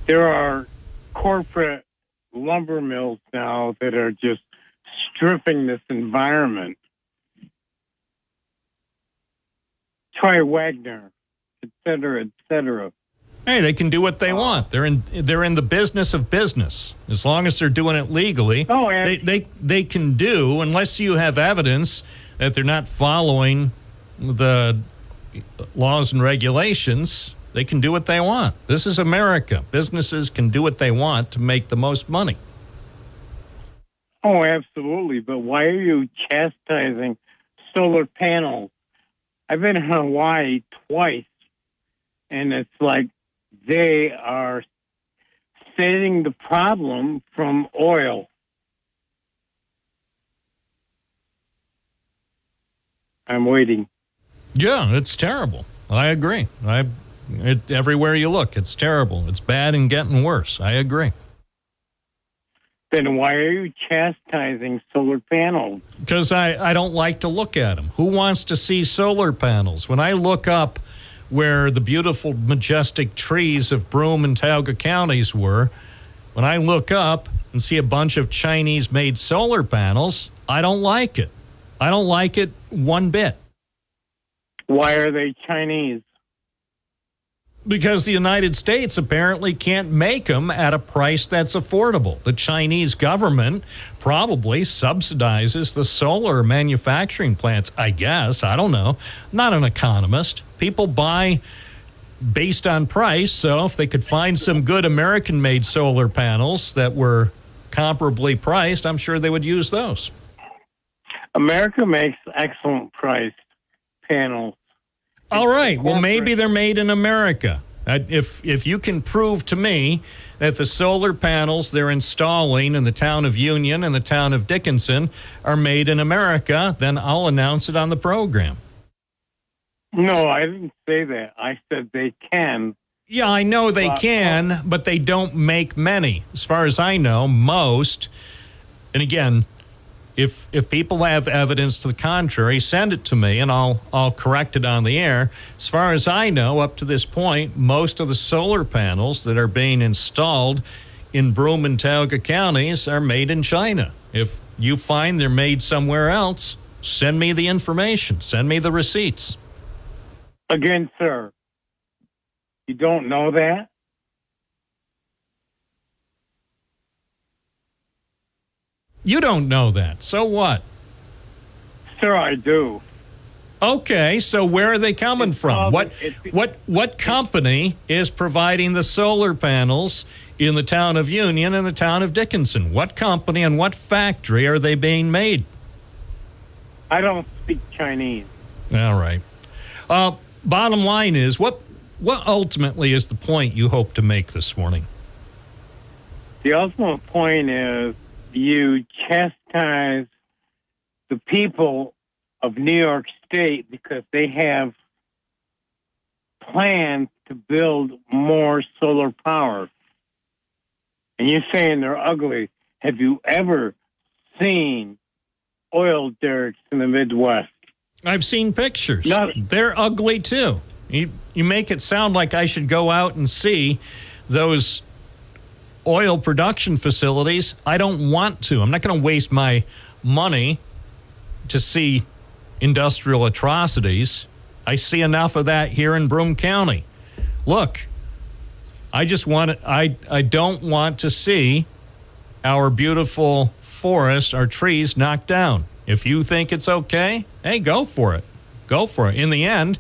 There are corporate lumber mills now that are just stripping this environment. Try Wagner, et cetera, et cetera. Hey, they can do what they want. They're in the business of business. As long as they're doing it legally, they can do, unless you have evidence that they're not following the laws and regulations, they can do what they want. This is America. Businesses can do what they want to make the most money. Oh, absolutely. But why are you chastising solar panels? I've been in Hawaii twice, and it's like they are saving the problem from oil. I'm waiting. Yeah, it's terrible. I agree. Everywhere you look, it's terrible. It's bad and getting worse. I agree. Then why are you chastising solar panels? Because I don't like to look at them. Who wants to see solar panels? When I look up where the beautiful, majestic trees of Broome and Tioga counties were, when I look up and see a bunch of Chinese-made solar panels, I don't like it. I don't like it one bit. Why are they Chinese? Because the United States apparently can't make them at a price that's affordable. The Chinese government probably subsidizes the solar manufacturing plants, I guess. I don't know. I'm not an economist. People buy based on price, so if they could find some good American-made solar panels that were comparably priced, I'm sure they would use those. America makes excellent priced panels. All right. Well, maybe they're made in America. If you can prove to me that the solar panels they're installing in the town of Union and the town of Dickinson are made in America, then I'll announce it on the program. No, I didn't say that. I said they can. Yeah, I know they can, but they don't make many. As far as I know, most, and again, if people have evidence to the contrary, send it to me and I'll correct it on the air. As far as I know, up to this point, most of the solar panels that are being installed in Broome and Tioga counties are made in China. If you find they're made somewhere else, send me the information. Send me the receipts. Again, sir, you don't know that? You don't know that. So what? Sir, I do. Okay, so where are they coming from? What company is providing the solar panels in the town of Union and the town of Dickinson? What company and what factory are they being made? I don't speak Chinese. All right. Bottom line is, what ultimately is the point you hope to make this morning? The ultimate point is you chastise the people of New York State because they have plans to build more solar power. And you're saying they're ugly. Have you ever seen oil derricks in the Midwest? I've seen pictures. No. They're ugly, too. You make it sound like I should go out and see those oil production facilities. I don't want to. I'm not going to waste my money to see industrial atrocities. I see enough of that here in Broome County. Look, I don't want to see our beautiful forests, our trees knocked down. If you think it's okay, hey, go for it. Go for it. In the end,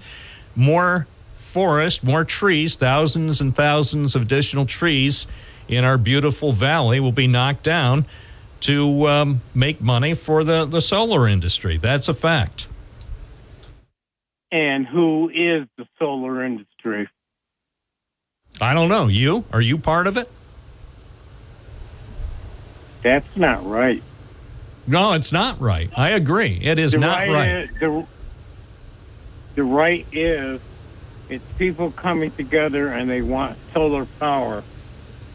more forest, more trees, thousands and thousands of additional trees in our beautiful valley will be knocked down to make money for the solar industry. That's a fact. And who is the solar industry? I don't know. You? Are you part of it? That's not right. No, it's not right. I agree. It is not right. The right is it's people coming together and they want solar power.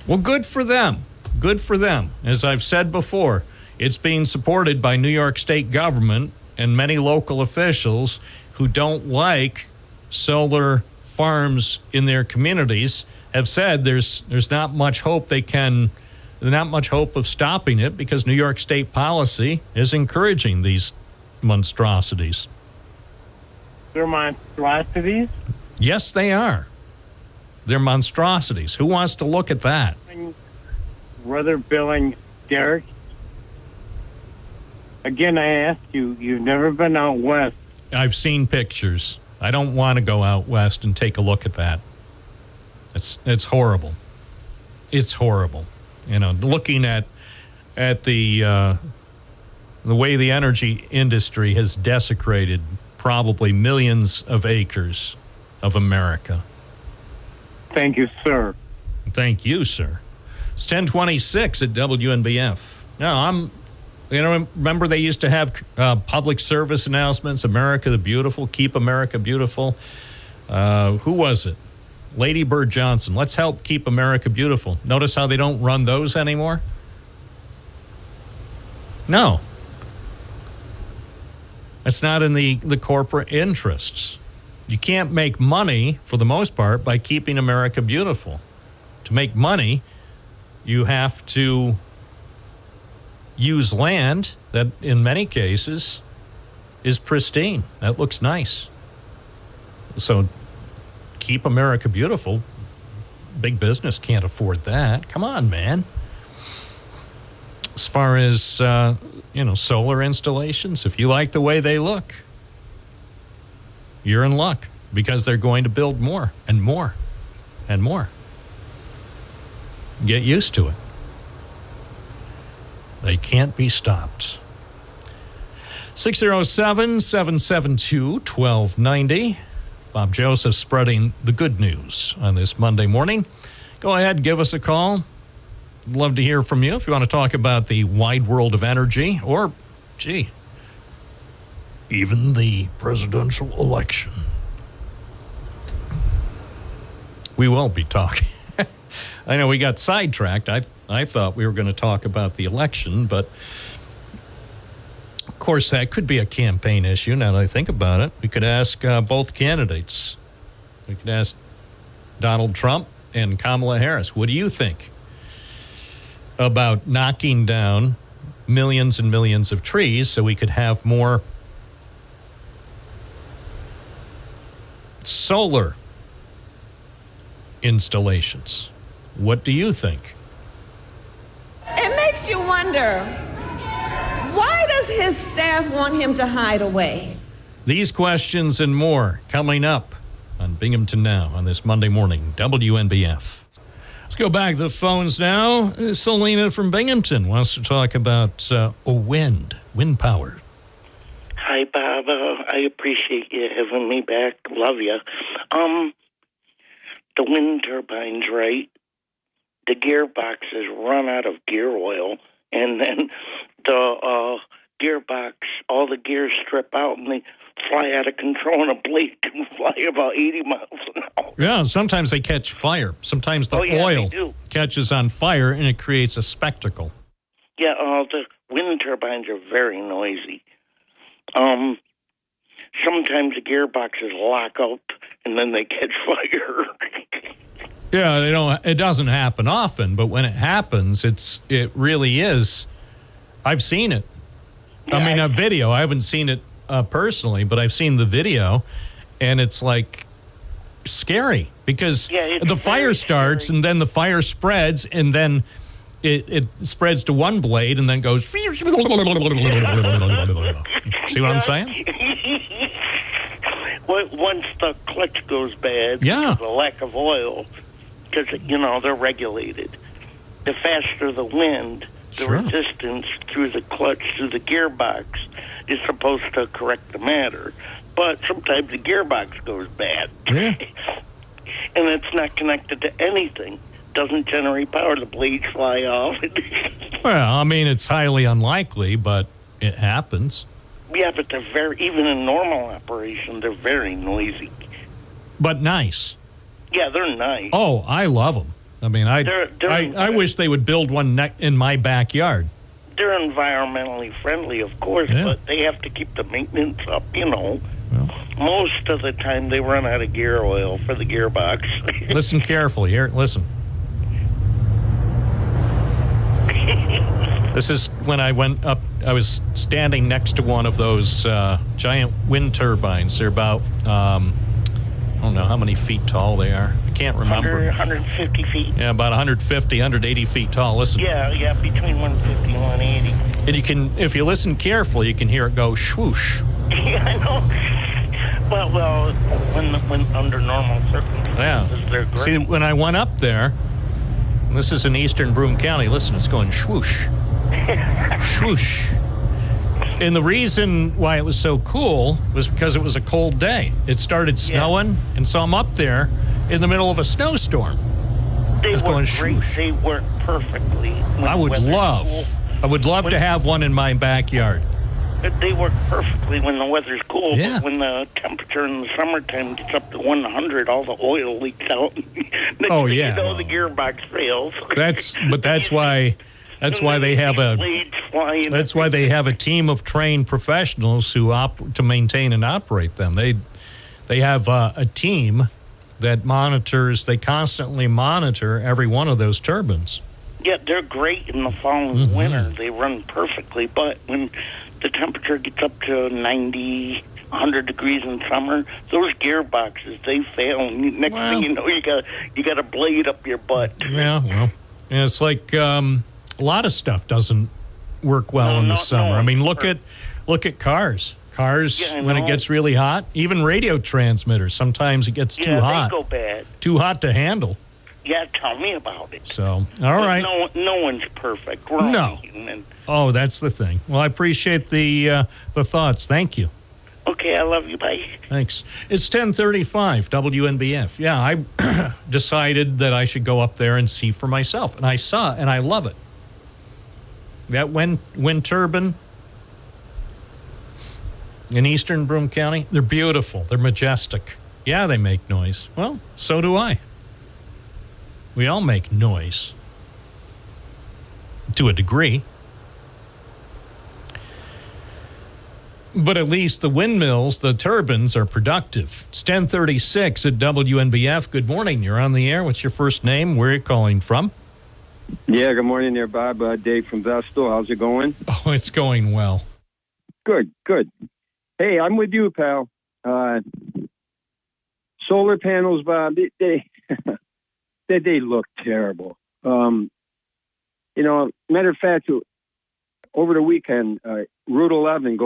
Well, good for them. Good for them. As I've said before, it's being supported by New York State government and many local officials who don't like solar farms in their communities have said there's not much hope not much hope of stopping it because New York State policy is encouraging these monstrosities. They're monstrosities? Yes, they are. They're monstrosities. Who wants to look at that? Brother billing Derek. Again, I ask you, you've never been out west. I've seen pictures. I don't want to go out west and take a look at that. It's horrible. It's horrible. You know, looking at the way the energy industry has desecrated probably millions of acres of America. Thank you, sir. Thank you, sir. It's 1026 at WNBF. No, remember they used to have public service announcements, America the Beautiful, Keep America Beautiful. Who was it? Lady Bird Johnson. Let's help keep America beautiful. Notice how they don't run those anymore? No. It's not in the corporate interests. You can't make money, for the most part, by keeping America beautiful. To make money, you have to use land that, in many cases, is pristine. That looks nice. So keep America beautiful. Big business can't afford that. Come on, man. As far as, solar installations, if you like the way they look, you're in luck because they're going to build more and more and more. Get used to it. They can't be stopped. 607-772-1290. Bob Joseph spreading the good news on this Monday morning. Go ahead, give us a call. Love to hear from you if you want to talk about the wide world of energy or, even the presidential election. We will be talking. I know we got sidetracked. I thought we were going to talk about the election, but of course that could be a campaign issue now that I think about it. We could ask both candidates. We could ask Donald Trump and Kamala Harris. What do you think about knocking down millions and millions of trees so we could have more solar installations? What do you think? It makes you wonder, why does his staff want him to hide away? These questions and more coming up on Binghamton Now on this Monday morning, WNBF. Let's go back to the phones now. Selena from Binghamton wants to talk about wind power. Hi, Bob. I appreciate you having me back. Love you. The wind turbines, right? the gearboxes run out of gear oil, and then the gearbox, all the gears strip out, and they fly out of control, and a blade can fly about 80 miles an hour. Yeah, sometimes they catch fire. Sometimes the oil catches on fire, and it creates a spectacle. Yeah, the wind turbines are very noisy. Sometimes the gearboxes lock up, and then they catch fire. Yeah, it doesn't happen often, but when it happens, it really is. I've seen it. Yeah, I mean, a video. I haven't seen it personally, but I've seen the video, and it's like scary because the fire starts, scary. and then the fire spreads, and then it spreads to one blade, and then goes. See what I'm saying? Once the clutch goes bad, yeah, the lack of oil, because they're regulated. The faster the wind, the resistance through the clutch, through the gearbox, is supposed to correct the matter. But sometimes the gearbox goes bad, yeah, and it's not connected to anything. Doesn't generate power. The blades fly off. Well, I mean, it's highly unlikely, but it happens. Yeah, but they're even in normal operation, they're very noisy. But nice. Yeah, they're nice. Oh, I love them. I mean, I wish they would build one in my backyard. They're environmentally friendly, of course, but they have to keep the maintenance up, Well, most of the time they run out of gear oil for the gearbox. Listen carefully. Here, listen. This is when I went up. I was standing next to one of those giant wind turbines. They're about, I don't know how many feet tall they are. I can't remember. 150 feet. Yeah, about 150, 180 feet tall. Listen. Yeah, between 150 and 180. And you can, if you listen carefully, you can hear it go swoosh. Yeah, I know. Well, when under normal circumstances, they're great. See, when I went up there, and this is in eastern Broome County, listen, it's going swoosh. Swoosh. And the reason why it was so cool was because it was a cold day. It started snowing, and so I'm up there in the middle of a snowstorm. They work great. Swoosh. They work perfectly. I would love to have one in my backyard. They work perfectly when the weather's cool, Yeah. but when the temperature in the summertime gets up to 100, all the oil leaks out. The gearbox fails. That's why they have a team of trained professionals who to maintain and operate them. They have a team that monitors. They constantly monitor every one of those turbines. Yeah, they're great in the fall and winter. They run perfectly, but when the temperature gets up to 90, 100 degrees in summer, those gearboxes, they fail. And next thing you know, you got a blade up your butt. Yeah, well, and it's like a lot of stuff doesn't work well in the summer. I mean, look at cars. Cars, when it gets really hot, even radio transmitters, sometimes it gets too hot. They go bad. Too hot to handle. Yeah, tell me about it. So, all right. No one's perfect. We're only human. Oh, that's the thing. Well, I appreciate the thoughts. Thank you. Okay, I love you. Bye. Thanks. It's 10:35, WNBF. Yeah, I decided that I should go up there and see for myself. And I saw, and I love it. That wind turbine in eastern Broome County, they're beautiful. They're majestic. Yeah, they make noise. Well, so do I. We all make noise to a degree. But at least the windmills, the turbines, are productive. It's 10:36 at WNBF. Good morning. You're on the air. What's your first name? Where are you calling from? Yeah, good morning there, Bob. Dave from Vestal. How's it going? Oh, it's going well. Good. Hey, I'm with you, pal. Solar panels, Bob, they they look terrible. Matter of fact, over the weekend, Route 11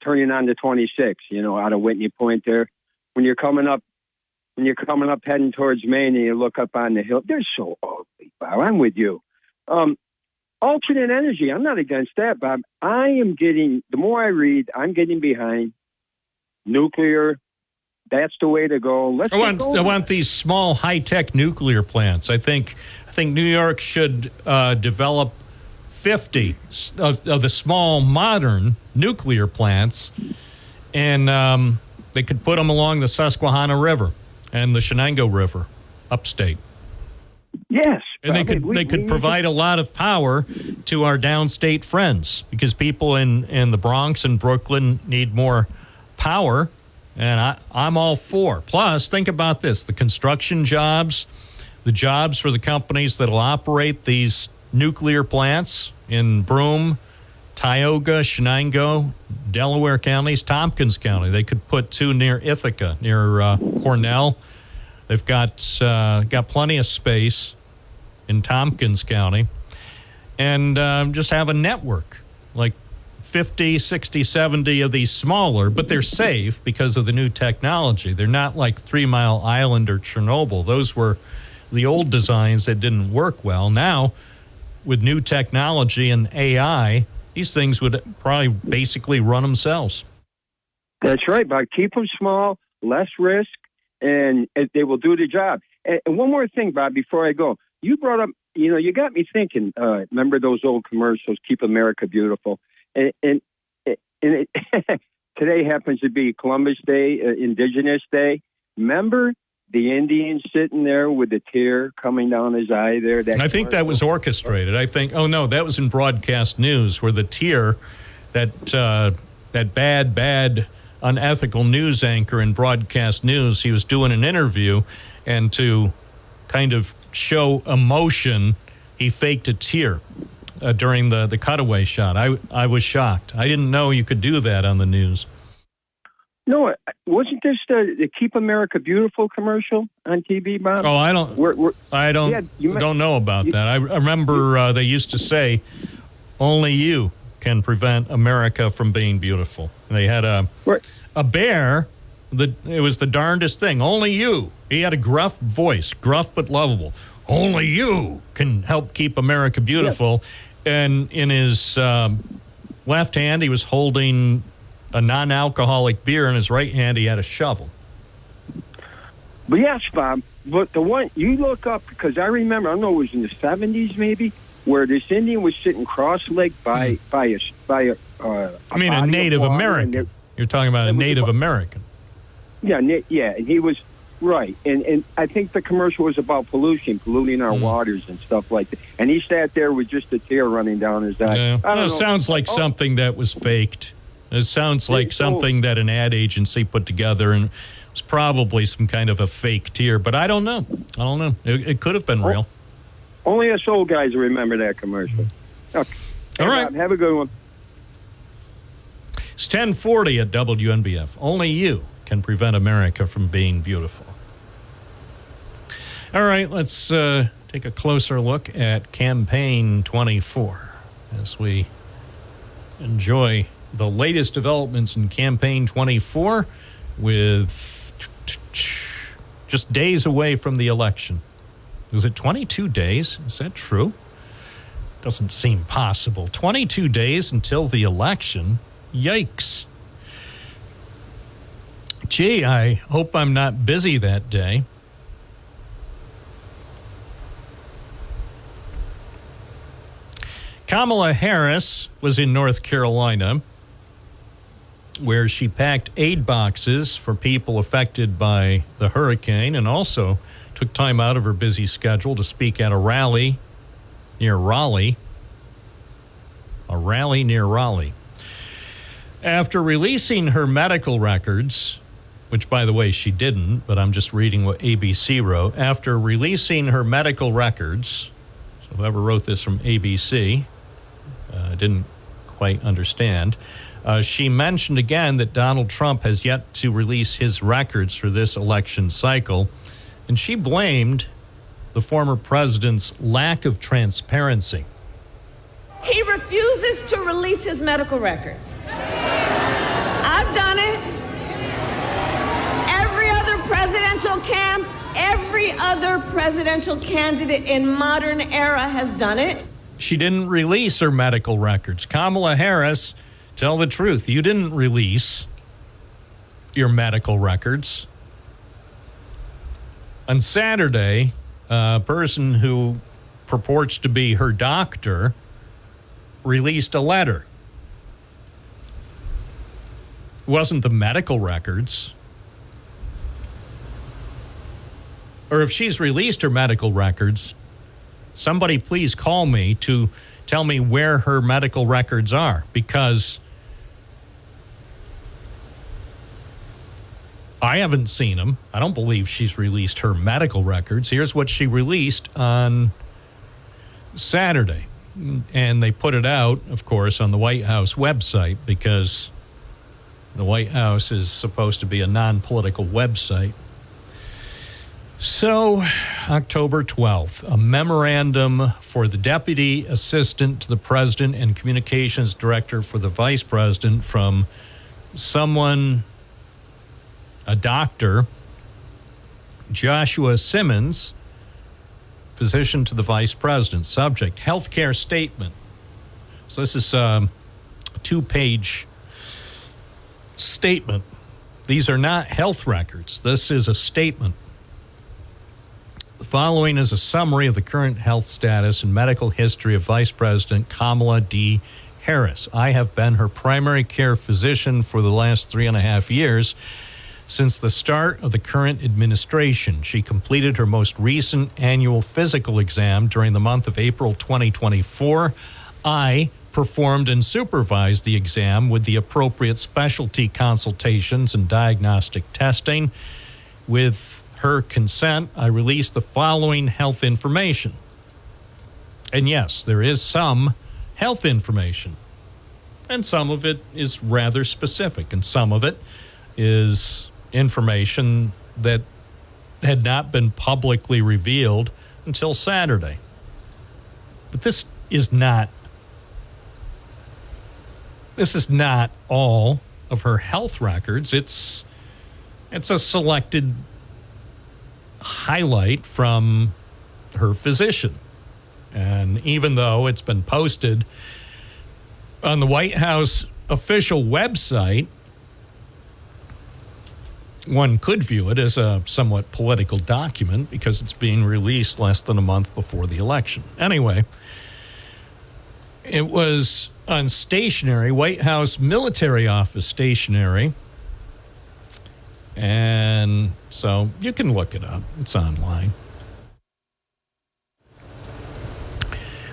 turning on to 26, out of Whitney Point there. When you're coming up heading towards Maine and you look up on the hill, they're so ugly, Bob. I'm with you. Alternate energy, I'm not against that, Bob. The more I read, I'm getting behind nuclear, That's the way to go. I want these small, high-tech nuclear plants. I think New York should develop 50 of the small, modern nuclear plants, and they could put them along the Susquehanna River and the Shenango River, upstate. Yes. And they could provide a lot of power to our downstate friends, because people in the Bronx and Brooklyn need more power, and I'm all for. Plus, think about this, the construction jobs, the jobs for the companies that will operate these nuclear plants in Broome, Tioga, Shenango, Delaware counties, Tompkins County. They could put 2 near Ithaca, near Cornell. They've got plenty of space in Tompkins County, and just have a network, like 50, 60, 70 of these smaller, but they're safe because of the new technology. They're not like 3 Mile Island or Chernobyl. Those were the old designs that didn't work well. Now, with new technology and AI, these things would probably basically run themselves. That's right, Bob. Keep them small, less risk, and they will do the job. And one more thing, Bob, before I go. You brought up, you got me thinking, remember those old commercials, Keep America Beautiful? And today happens to be Columbus Day, Indigenous Day. Remember the Indian sitting there with a tear coming down his eye there? I think that was orchestrated. That was in broadcast news, where the tear, that bad, unethical news anchor in broadcast news, he was doing an interview, and to kind of show emotion, he faked a tear during the cutaway shot. I was shocked. I didn't know you could do that on the news. No, wasn't this the Keep America Beautiful commercial on TV, Bob? Oh, I don't know about that. I remember they used to say, "Only you can prevent America from being beautiful." And they had a bear. It was the darndest thing. Only you. He had a gruff voice, gruff but lovable. Only you can help keep America beautiful. Yeah. And in his left hand, he was holding a non-alcoholic beer. In his right hand, he had a shovel. But yes, Bob. But the one you look up, because I remember, I don't know, it was in the 70s maybe, where this Indian was sitting cross-legged by a Native American. You're talking about a Native American. Yeah, and he was right. And I think the commercial was about polluting our waters and stuff like that. And he sat there with just a tear running down his eye. Yeah. It sounds like something that was faked. It sounds like something that an ad agency put together, and it was probably some kind of a fake tear. But I don't know. It could have been real. Only us old guys remember that commercial. Okay. All right. Bob, have a good one. It's 10:40 at WNBF. Only you can prevent America from being beautiful. All right, let's take a closer look at Campaign 24 as we enjoy the latest developments in Campaign 24 with just days away from the election. Is it 22 days? Is that true? Doesn't seem possible. 22 days until the election. Yikes. Gee, I hope I'm not busy that day. Kamala Harris was in North Carolina, where she packed aid boxes for people affected by the hurricane, and also took time out of her busy schedule to speak at a rally near Raleigh. After releasing her medical records, which, by the way, she didn't, but I'm just reading what ABC wrote. After releasing her medical records, so whoever wrote this from ABC didn't quite understand, she mentioned again that Donald Trump has yet to release his records for this election cycle, and she blamed the former president's lack of transparency. He refuses to release his medical records. I've done it. Every other presidential candidate in modern era has done it. She didn't release her medical records. Kamala Harris, tell the truth, you didn't release your medical records. On Saturday, a person who purports to be her doctor released a letter. It wasn't the medical records. Or if she's released her medical records, somebody please call me to tell me where her medical records are, because I haven't seen them. I don't believe she's released her medical records. Here's what she released on Saturday. And they put it out, of course, on the White House website, because the White House is supposed to be a non-political website. So, October 12th, a memorandum for the Deputy Assistant to the President and Communications Director for the Vice President from someone, a doctor, Joshua Simmons, physician to the Vice President. Subject, healthcare statement. So this is a 2-page statement. These are not health records. This is a statement. The following is a summary of the current health status and medical history of Vice President Kamala D. Harris. I have been her primary care physician for the last 3.5 years. Since the start of the current administration, she completed her most recent annual physical exam during the month of April 2024. I performed and supervised the exam with the appropriate specialty consultations and diagnostic testing. With her consent, I released the following health information. And yes, there is some health information, and some of it is rather specific, and some of it is information that had not been publicly revealed until Saturday. But this is not all of her health records. It's a selected highlight from her physician. And even though it's been posted on the White House official website, one could view it as a somewhat political document because it's being released less than a month before the election. Anyway, it was on stationery, White House military office stationery. And so you can look it up. It's online.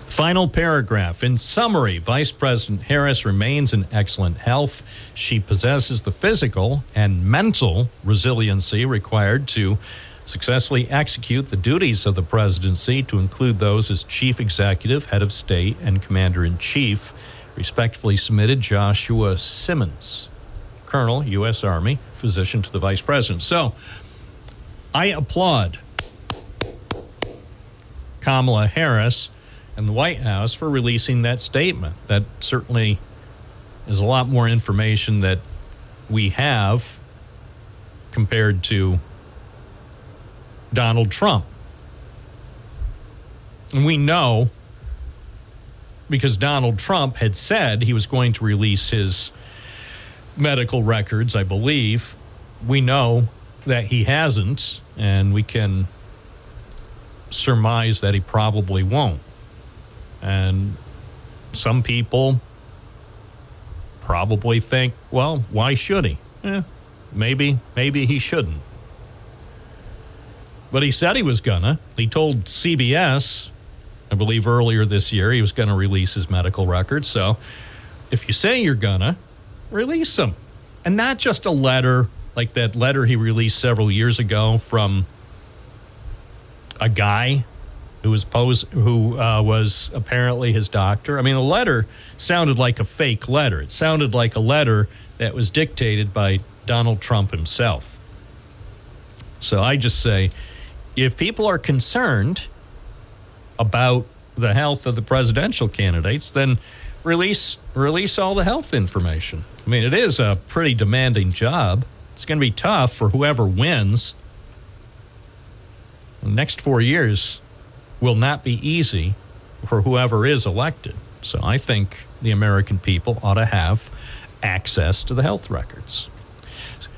Final paragraph. In summary, Vice President Harris remains in excellent health. She possesses the physical and mental resiliency required to successfully execute the duties of the presidency, to include those as Chief Executive, Head of State, and Commander-in-Chief. Respectfully submitted, Joshua Simmons, Colonel, U.S. Army, physician to the Vice President. So, I applaud Kamala Harris and the White House for releasing that statement. That certainly is a lot more information that we have compared to Donald Trump. And we know, because Donald Trump had said he was going to release his medical records, I believe, we know that he hasn't, and we can surmise that he probably won't. And some people probably think, well, why should he? Maybe he shouldn't. But he said he was gonna. He told CBS, I believe earlier this year, he was gonna release his medical records. So if you say you're gonna, release them. And not just a letter like that letter he released several years ago from a guy who was apparently his doctor. I mean, the letter sounded like a fake letter. It sounded like a letter that was dictated by Donald Trump himself. So I just say, if people are concerned about the health of the presidential candidates, then release all the health information. I mean, it is a pretty demanding job. It's going to be tough for whoever wins. The next 4 years will not be easy for whoever is elected. So I think the American people ought to have access to the health records.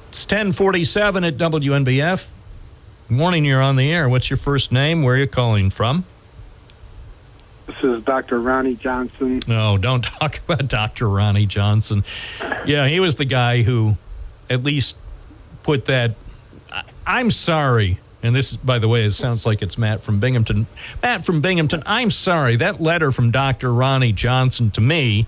It's 10:47 at WNBF. Morning, you're on the air. What's your first name? Where are you calling from? This is Dr. Ronnie Johnson. No, don't talk about Dr. Ronnie Johnson. Yeah, he was the guy who at least put that, I'm sorry, and this, by the way, it sounds like it's Matt from Binghamton. Matt from Binghamton, I'm sorry. That letter from Dr. Ronnie Johnson to me,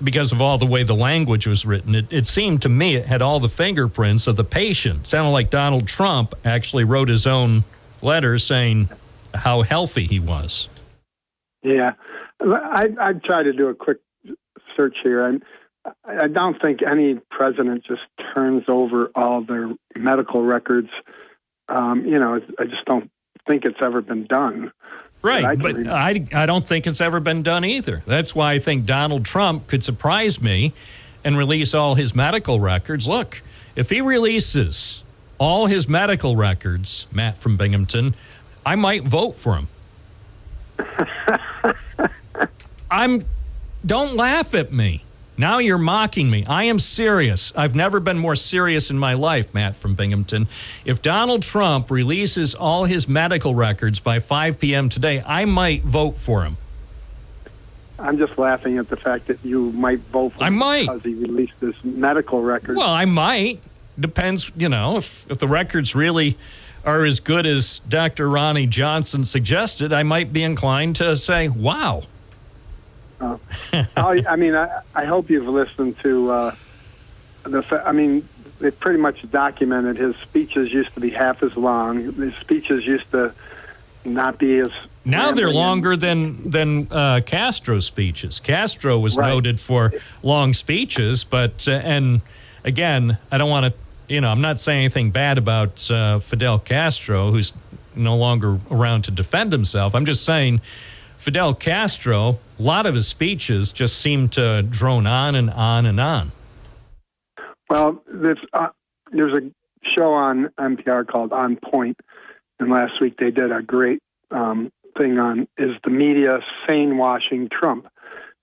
because of all the way the language was written, it seemed to me it had all the fingerprints of the patient. Sounded like Donald Trump actually wrote his own letter saying how healthy he was. Yeah. I tried to do a quick search here. I don't think any president just turns over all their medical records. I just don't think it's ever been done. Right, but I don't think it's ever been done either. That's why I think Donald Trump could surprise me and release all his medical records. Look, if he releases all his medical records, Matt from Binghamton, I might vote for him. Don't laugh at me. Now you're mocking me. I am serious. I've never been more serious in my life, Matt from Binghamton. If Donald Trump releases all his medical records by 5 p.m. today, I might vote for him. I'm just laughing at the fact that you might vote for him because he released his medical records. Well, I might. Depends, if the records really are as good as Dr. Ronnie Johnson suggested, I might be inclined to say, wow. I hope you've listened to they pretty much documented his speeches used to be half as long. His speeches used to not be as... Now they're longer than Castro's speeches. Castro was noted for long speeches, but, and again, I don't want to, I'm not saying anything bad about Fidel Castro, who's no longer around to defend himself. I'm just saying Fidel Castro, a lot of his speeches just seem to drone on and on and on. Well, there's a show on NPR called On Point, and last week they did a great thing on, is the media sane washing Trump?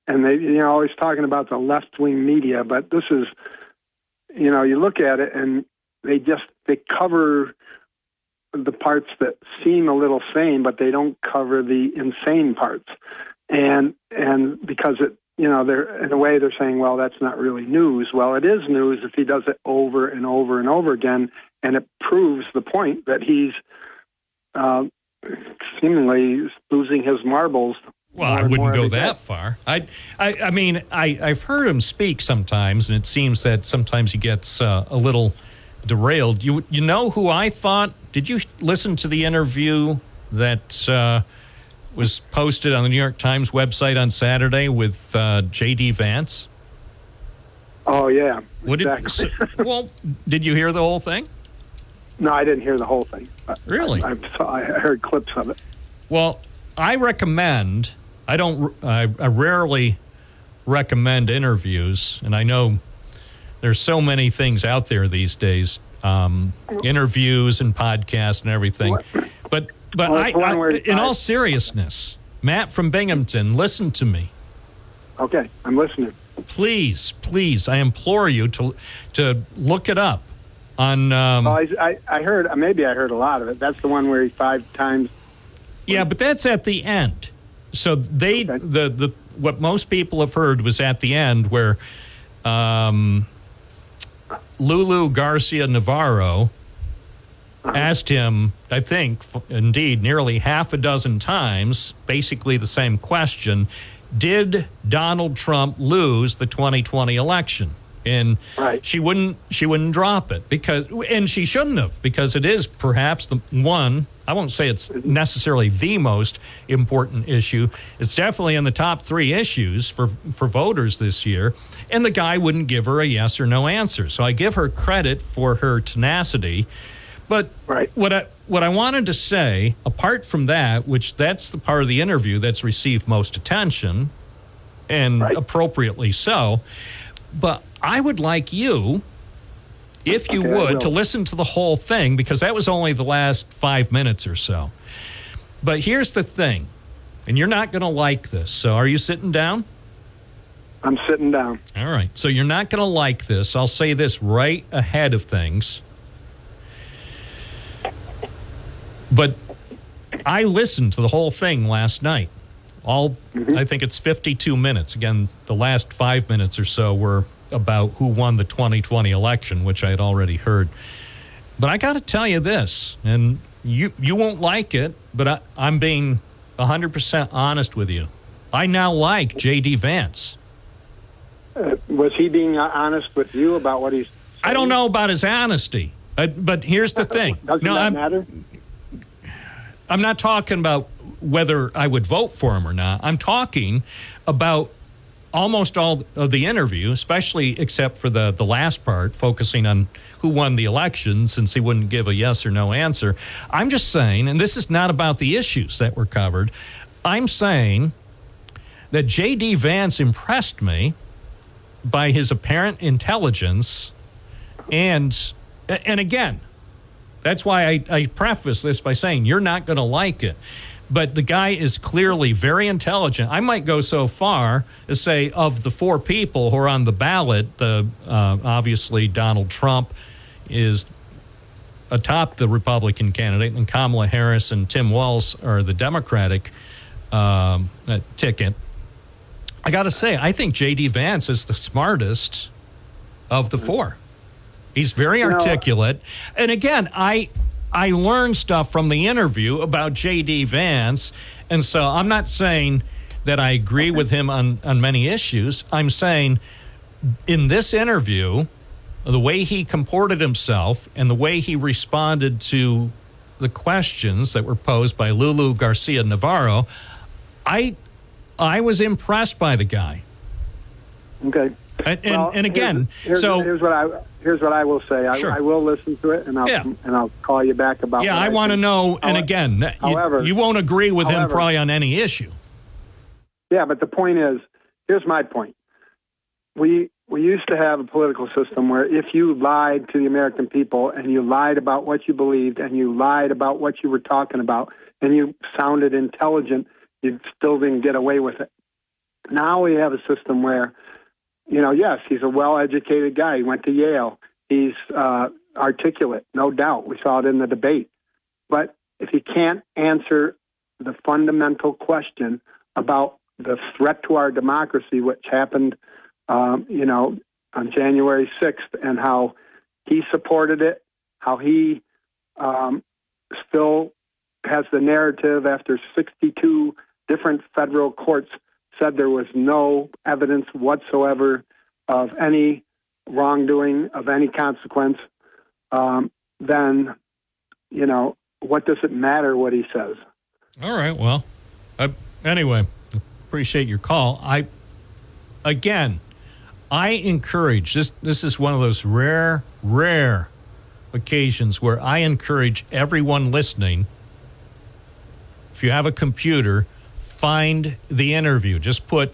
And they, always talking about the left-wing media, but this is, you look at it and they cover the parts that seem a little sane, but they don't cover the insane parts. And because they're, in a way, they're saying, well, that's not really news. Well, it is news if he does it over and over and over again, and it proves the point that he's seemingly losing his marbles. Well, I wouldn't go that far. I've heard him speak sometimes, and it seems that sometimes he gets a little derailed. You know who I thought? Did you listen to the interview that was posted on the New York Times website on Saturday with J.D. Vance? Oh, yeah. Exactly. Did you hear the whole thing? No, I didn't hear the whole thing. Really? I heard clips of it. Well, I recommend, I rarely recommend interviews, and I know there's so many things out there these days, interviews and podcasts and everything. But in all seriousness, Matt from Binghamton, listen to me. Okay, I'm listening. Please, I implore you to look it up on. I heard a lot of it. That's the one where he 5 times. Yeah, but that's at the end. So the what most people have heard was at the end where Lulu Garcia Navarro asked him, I think, indeed, nearly half a dozen times, basically the same question: did Donald Trump lose the 2020 election? And she wouldn't drop it and she shouldn't have, because it is perhaps the one, I won't say it's necessarily the most important issue. It's definitely in the top 3 issues for voters this year. And the guy wouldn't give her a yes or no answer. So I give her credit for her tenacity. But what I wanted to say, apart from that, which that's the part of the interview that's received most attention, and appropriately so, but I would like you, if you would, to listen to the whole thing, because that was only the last 5 minutes or so. But here's the thing, and you're not going to like this. So are you sitting down? I'm sitting down. All right. So you're not going to like this. I'll say this right ahead of things. But I listened to the whole thing last night. I think it's 52 minutes. Again, the last 5 minutes or so were about who won the 2020 election, which I had already heard. But I got to tell you this, and you won't like it, but I'm being 100% honest with you. I now like J.D. Vance. Was he being honest with you about what he's saying? I don't know about his honesty, but here's the thing. Doesn't that matter? I'm not talking about whether I would vote for him or not. I'm talking about almost all of the interview, especially except for the last part, focusing on who won the election, since he wouldn't give a yes or no answer. I'm just saying, and this is not about the issues that were covered, I'm saying that J.D. Vance impressed me by his apparent intelligence, and again, that's why I preface this by saying you're not going to like it. But the guy is clearly very intelligent. I might go so far as say of the four people who are on the ballot, obviously Donald Trump is atop the Republican candidate, and Kamala Harris and Tim Walz are the Democratic ticket. I got to say, I think J.D. Vance is the smartest of the four. He's very articulate. And again, I learned stuff from the interview about J.D. Vance, and so I'm not saying that I agree with him on many issues. I'm saying in this interview, the way he comported himself and the way he responded to the questions that were posed by Lulu Garcia Navarro, I was impressed by the guy. Okay. And again, here's what I will say. Sure. I will listen to it, and I'll call you back about. Yeah, I want to know. And again, however, you won't agree with him probably on any issue. Yeah, but the point is, here's my point. We used to have a political system where if you lied to the American people and you lied about what you believed and you lied about what you were talking about and you sounded intelligent, you still didn't get away with it. Now we have a system where, yes, he's a well-educated guy. He went to Yale. He's articulate, no doubt. We saw it in the debate. But if he can't answer the fundamental question about the threat to our democracy, which happened, on January 6th, and how he supported it, how he still has the narrative after 62 different federal courts said there was no evidence whatsoever of any wrongdoing of any consequence, then, what does it matter what he says? All right. Well, anyway, appreciate your call. I encourage, this is one of those rare occasions where I encourage everyone listening, if you have a computer, find the interview. Just put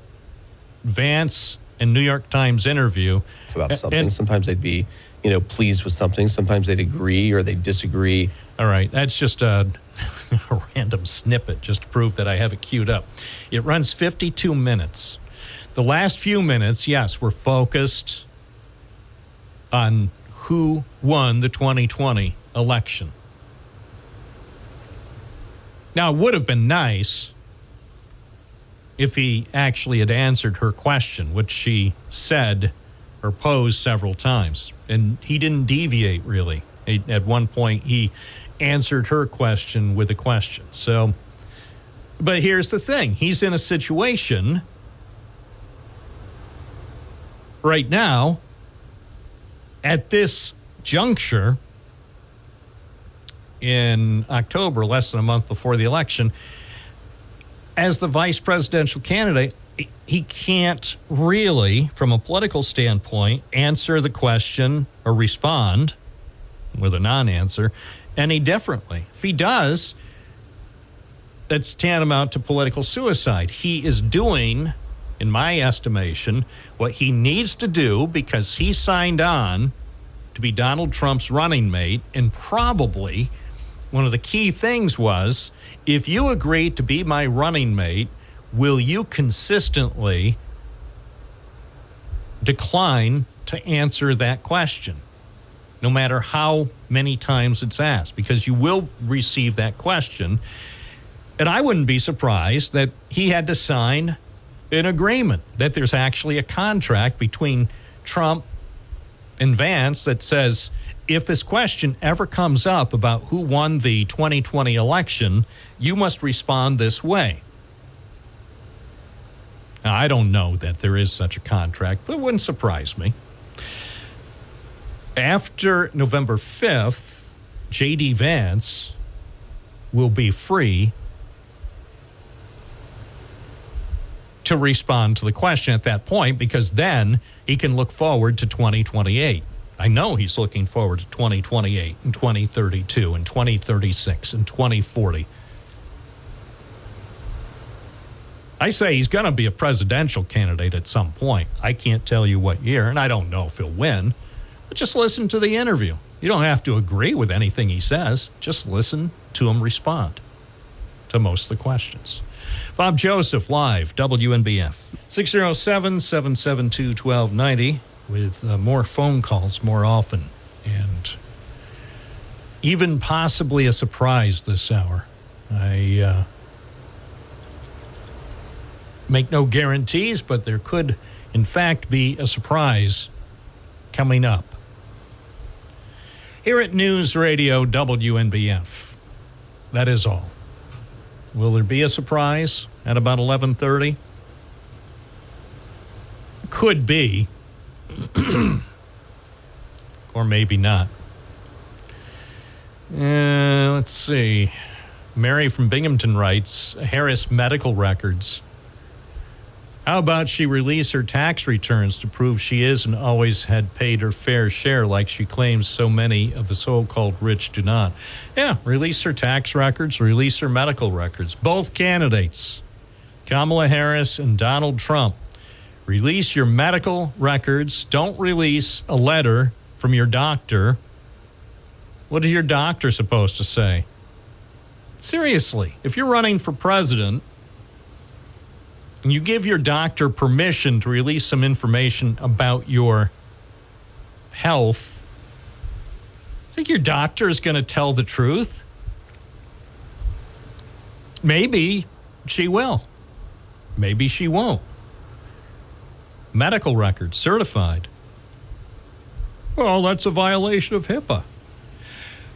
Vance and New York Times interview. About something. Sometimes they'd be, pleased with something. Sometimes they'd agree or they disagree. All right. That's just a random snippet just to prove that I have it queued up. It runs 52 minutes. The last few minutes, yes, were focused on who won the 2020 election. Now, it would have been nice if he actually had answered her question, which she said or posed several times. And he didn't deviate, really. At one point, he answered her question with a question. So, but here's the thing. He's in a situation right now, at this juncture in October, less than a month before the election, as the vice presidential candidate, he can't really, from a political standpoint, answer the question or respond with a non-answer any differently. If he does, that's tantamount to political suicide. He is doing, in my estimation, what he needs to do because he signed on to be Donald Trump's running mate, and probably one of the key things was, if you agree to be my running mate, will you consistently decline to answer that question? no matter how many times it's asked, because you will receive that question. And I wouldn't be surprised that he had to sign an agreement, that there's actually a contract between Trump and Vance that says, if this question ever comes up about who won the 2020 election, you must respond this way. Now, I don't know that there is such a contract, but it wouldn't surprise me. After November 5th, J.D. Vance will be free to respond to the question at that point, because then he can look forward to 2028. I know he's looking forward to 2028 and 2032 and 2036 and 2040. I say he's going to be a presidential candidate at some point. I can't tell you what year, and I don't know if he'll win. But just listen to the interview. You don't have to agree with anything he says. Just listen to him respond to most of the questions. Bob Joseph, live, WNBF. 607-772-1290 with more phone calls more often. And even possibly a surprise this hour. I make no guarantees, but there could, in fact, be a surprise coming up. Here at News Radio WNBF. That is all. Will there be a surprise at about 11:30? Could be. Or maybe not. Let's see. Mary from Binghamton writes, Harris medical records. How about she release her tax returns to prove she is and always had paid her fair share like she claims so many of the so-called rich do not? Yeah, release her tax records, release her medical records. Both candidates, Kamala Harris and Donald Trump. Release your medical records. Don't release a letter from your doctor. What is your doctor supposed to say? Seriously, if you're running for president, and you give your doctor permission to release some information about your health, think your doctor is going to tell the truth? Maybe she will. Maybe she won't. Medical records, certified. Well, that's a violation of HIPAA.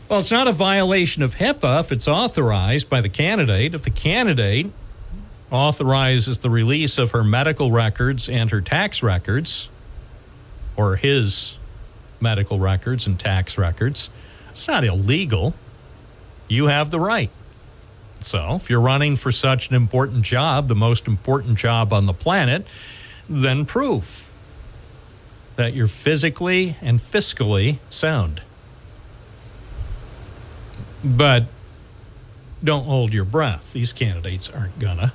Well, it's not a violation of HIPAA if it's authorized by the candidate. If the candidate authorizes the release of her medical records and her tax records, or his medical records and tax records, it's not illegal. You have the right. So if you're running for such an important job, the most important job on the planet, then prove that you're physically and fiscally sound. But don't hold your breath. These candidates aren't gonna.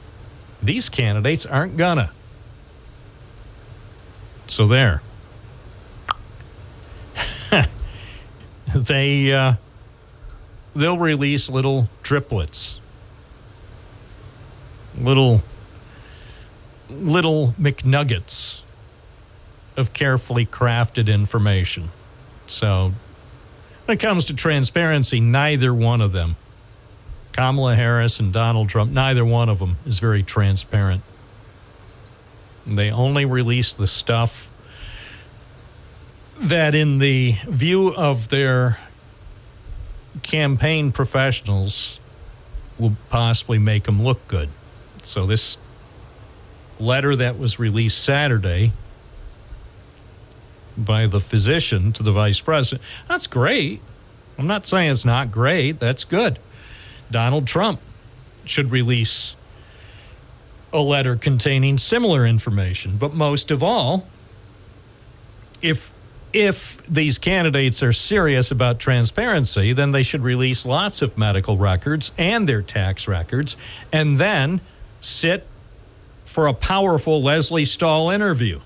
So there. They'll release little driplets. Little McNuggets of carefully crafted information. So when it comes to transparency, neither one of them, Kamala Harris and Donald Trump, neither one of them is very transparent. They only release the stuff that, in the view of their campaign professionals, will possibly make them look good. So this letter that was released Saturday by the physician to the vice president, that's great. I'm not saying it's not great. That's good. Donald Trump should release a letter containing similar information. But most of all, if these candidates are serious about transparency, then they should release lots of medical records and their tax records, and then sit for a powerful Leslie Stahl interview.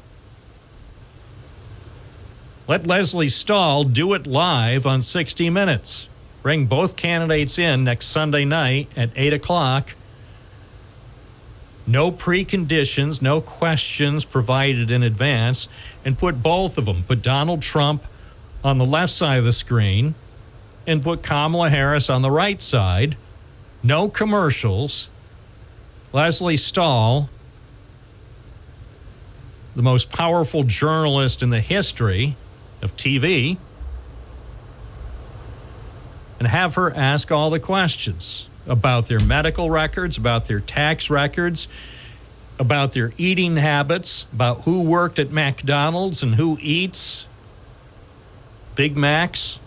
Let Leslie Stahl do it live on 60 Minutes. Bring both candidates in next Sunday night at 8 o'clock. No preconditions, no questions provided in advance, and put both of them. Put Donald Trump on the left side of the screen and put Kamala Harris on the right side. No commercials. Leslie Stahl, the most powerful journalist in the history of TV, and have her ask all the questions about their medical records, about their tax records, about their eating habits, about who worked at McDonald's and who eats Big Macs.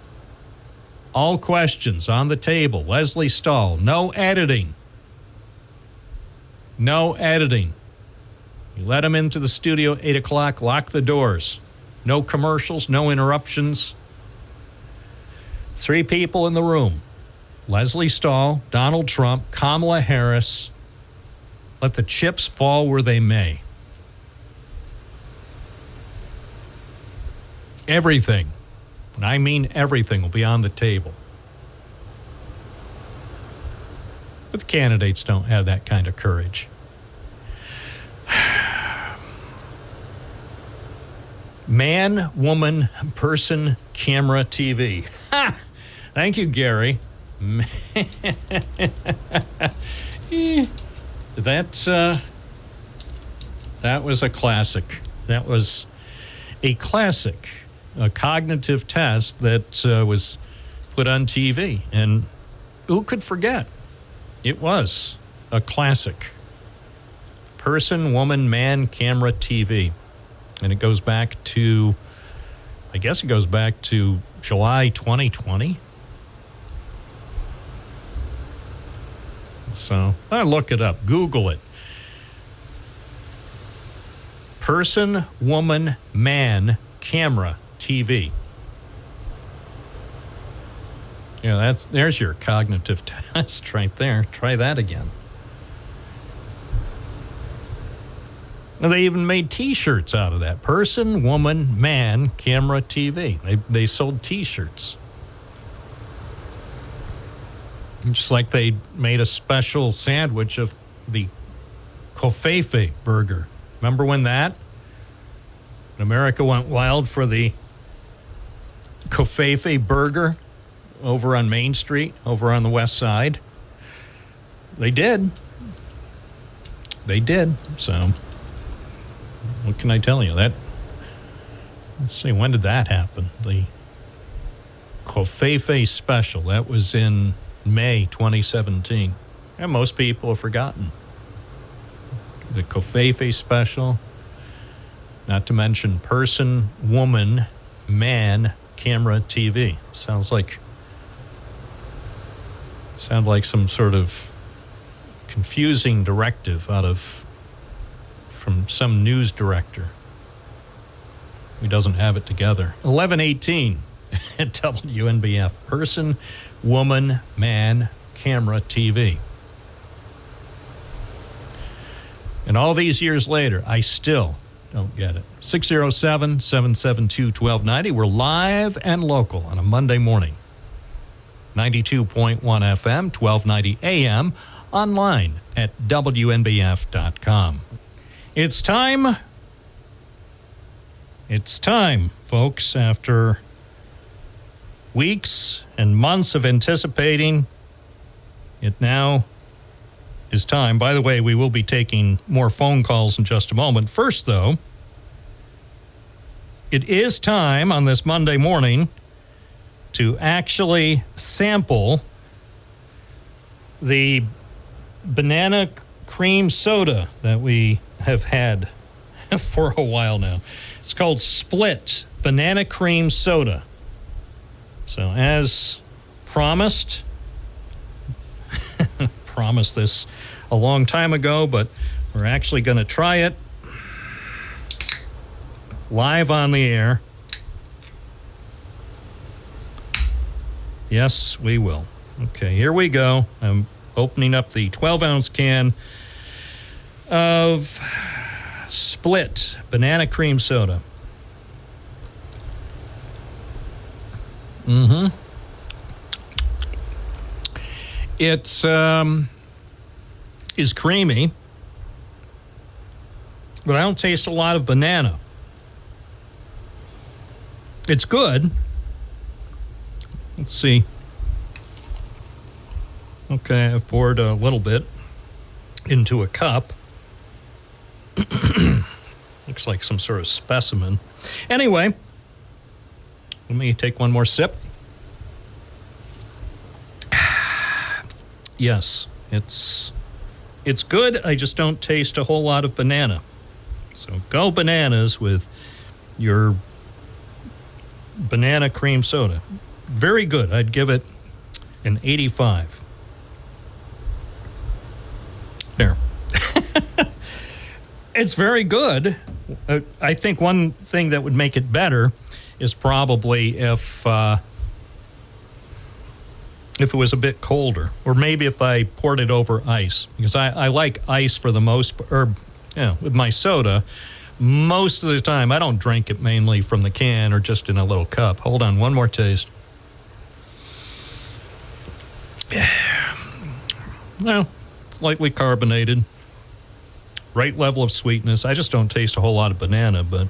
All questions on the table. Leslie Stahl, no editing. No editing. You let him into the studio at 8 o'clock, lock the doors. No commercials, no interruptions. 3 people in the room. Leslie Stahl, Donald Trump, Kamala Harris. Let the chips fall where they may. Everything, and I mean everything, will be on the table. But the candidates don't have that kind of courage. Man, woman, person, camera, TV. Ha! Thank you, Gary. That was a classic. That was a classic, a cognitive test that was put on TV. And who could forget? It was a classic. Person, woman, man, camera, TV. And it goes back to, I guess it goes back to July 2020. So I look it up. Google it. Person, woman, man, camera, TV. Yeah, there's your cognitive test right there. Try that again. And they even made T-shirts out of that. Person, woman, man, camera, TV. They sold T-shirts. Just like they made a special sandwich of the Covfefe burger. Remember when America went wild for the Covfefe burger over on Main Street, over on the west side? They did. So what can I tell you? Let's see, when did that happen? The Covfefe special. That was in May 2017. And most people have forgotten. The Covfefe special, not to mention person, woman, man, camera, TV. Sound like some sort of confusing directive from some news director who doesn't have it together. 11:18 at WNBF. Person, woman, man, camera, TV. And all these years later, I still don't get it. 607-772-1290. We're live and local on a Monday morning. 92.1 FM, 1290 AM, online at WNBF.com. It's time, folks, after weeks and months of anticipating, it now is time. By the way, we will be taking more phone calls in just a moment. First, though, it is time on this Monday morning to actually sample the banana cream soda that we have had for a while now. It's called Split Banana Cream Soda. So as promised this a long time ago, but we're actually going to try it live on the air. Yes, we will. Okay, here we go. I'm opening up the 12-ounce can of Split Banana Cream Soda. It's is creamy, but I don't taste a lot of banana. It's good. Let's see. Okay, I've poured a little bit into a cup. Looks like some sort of specimen. Anyway, let me take one more sip. Yes, it's good. I just don't taste a whole lot of banana. So go bananas with your banana cream soda. Very good. I'd give it an 85. There. It's very good. I think one thing that would make it better is probably if it was a bit colder, or maybe if I poured it over ice, because I like ice for the most, with my soda. Most of the time, I don't drink it mainly from the can or just in a little cup. Hold on, one more taste. Well, slightly carbonated. Right level of sweetness. I just don't taste a whole lot of banana, but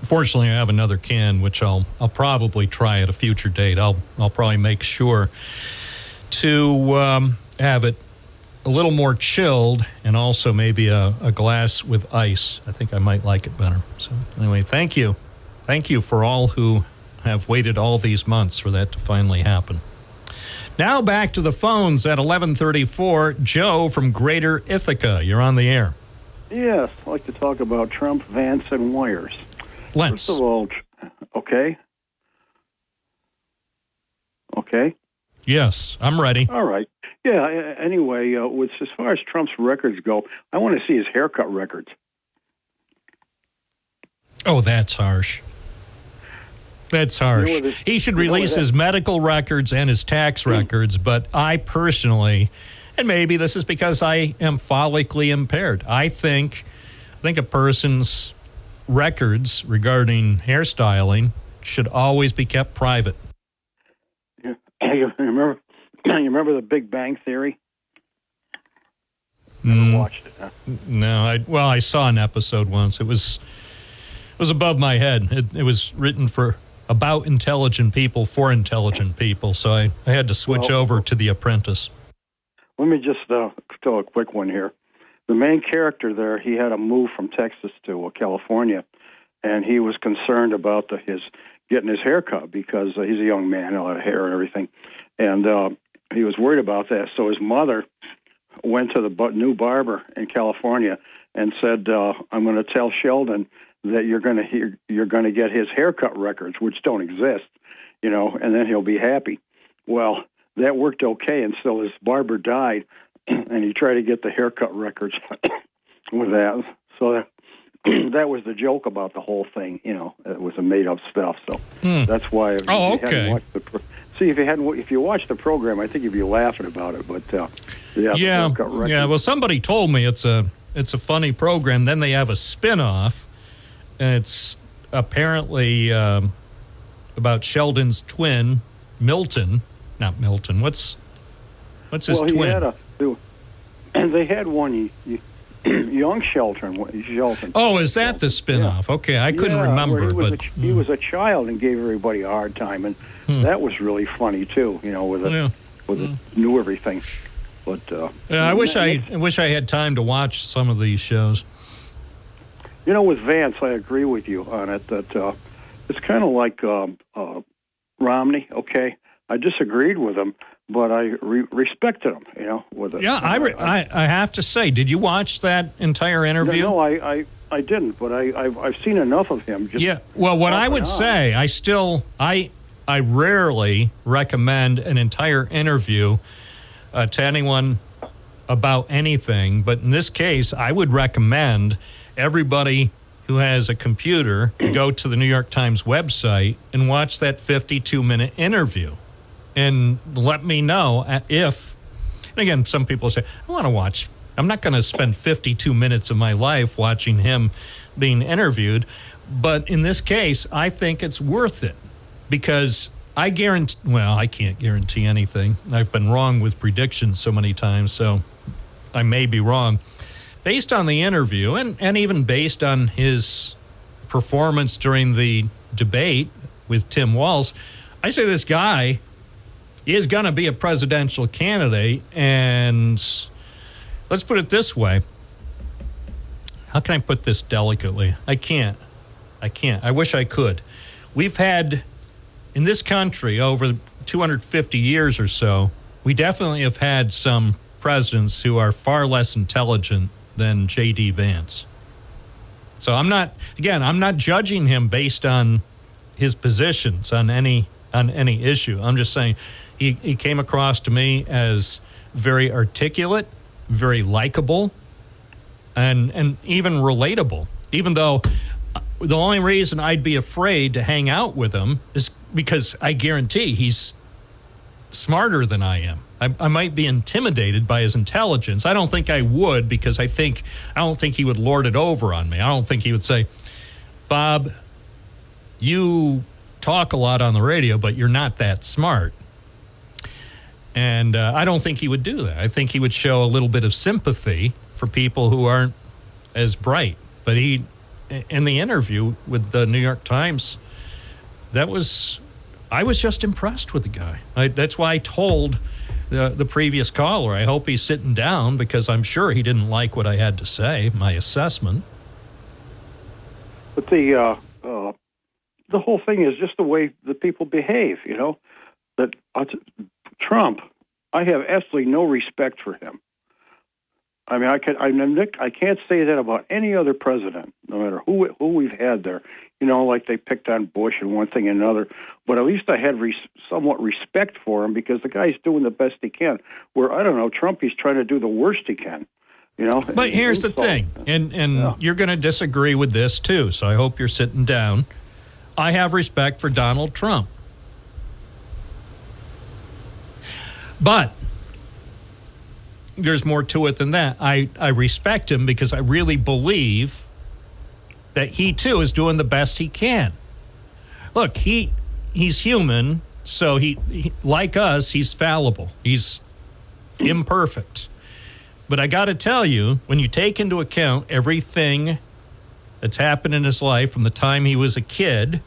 fortunately I have another can, which I'll probably try at a future date. I'll probably make sure to have it a little more chilled, and also maybe a glass with ice. I think I might like it better. So anyway, thank you. Thank you for all who have waited all these months for that to finally happen. Now back to the phones at 11:34. Joe from Greater Ithaca, you're on the air. Yes, I'd like to talk about Trump, Vance, and wires. Let's. First of all, okay? Okay? Yes, I'm ready. All right. Yeah, anyway, as far as Trump's records go, I want to see his haircut records. Oh, that's harsh. That's harsh. He should release his medical records and his tax records, but I personally, and maybe this is because I am follically impaired, I think a person's records regarding hairstyling should always be kept private. Yeah. You remember the Big Bang Theory? Never watched it, huh? No, I saw an episode once. It was above my head. It was written about intelligent people for intelligent people, so I had to switch over to The Apprentice. Let me just tell a quick one here. The main character there, he had to move from Texas to California, and he was concerned about his getting his hair cut because he's a young man, a lot of hair and everything, and he was worried about that. So his mother went to the new barber in California and said, "I'm going to tell Sheldon that you're going to get his haircut records, which don't exist, and then he'll be happy." Well, that worked okay until his barber died, and he tried to get the haircut records with that. So that was the joke about the whole thing. It was a made-up stuff. So that's why. Oh, okay. If you watched the program, I think you'd be laughing about it. But yeah. Well, somebody told me it's a funny program. Then they have a spin-off. And it's apparently about Sheldon's twin, Milton. Not Milton. What's his twin? They had one young Shelton. Oh, is that the spin-off? Yeah. Okay, I couldn't remember. He was a child and gave everybody a hard time, and that was really funny too. Knew everything. But I wish I had time to watch some of these shows. With Vance, I agree with you on it that it's kind of like Romney. Okay, I disagreed with him, but I respected him. With it. Yeah, I have to say, did you watch that entire interview? No, I didn't, but I've seen enough of him. Well, what I would say, I rarely recommend an entire interview to anyone about anything, but in this case, I would recommend everybody who has a computer to go to the New York Times website and watch that 52-minute interview and let me know if, and again, some people say, I'm not going to spend 52 minutes of my life watching him being interviewed. But in this case, I think it's worth it because I can't guarantee anything. I've been wrong with predictions so many times, so I may be wrong. Based on the interview and even based on his performance during the debate, with Tim Walz. I say this guy is going to be a presidential candidate, and let's put it this way. How can I put this delicately? I can't. I wish I could. We've had, in this country, over 250 years or so, we definitely have had some presidents who are far less intelligent than J.D. Vance. So I'm not judging him based on his positions on any issue. I'm just saying he came across to me as very articulate, very likable, and even relatable. Even though the only reason I'd be afraid to hang out with him is because I guarantee he's smarter than I am. I might be intimidated by his intelligence. I don't think I would, because I don't think he would lord it over on me. I don't think he would say, Bob, you talk a lot on the radio, but you're not that smart. And I don't think he would do that. I think he would show a little bit of sympathy for people who aren't as bright. But he, in the interview with the New York Times, I was just impressed with the guy. That's why I told the previous caller, I hope he's sitting down, because I'm sure he didn't like what I had to say, my assessment. But the whole thing is just the way the people behave, you know. That Trump, I have absolutely no respect for him. I mean, I can't say that about any other president, no matter who we've had there. You know, like they picked on Bush and one thing and another. But at least I had somewhat respect for him, because the guy's doing the best he can. Where, I don't know, Trump, he's trying to do the worst he can. You know. But here's the thing, and you're going to disagree with this too, so I hope you're sitting down. I have respect for Donald Trump. But there's more to it than that. I respect him because I really believe that he, too, is doing the best he can. Look, he's human, so he like us, he's fallible. He's imperfect. But I got to tell you, when you take into account everything that's happened in his life from the time he was a kid,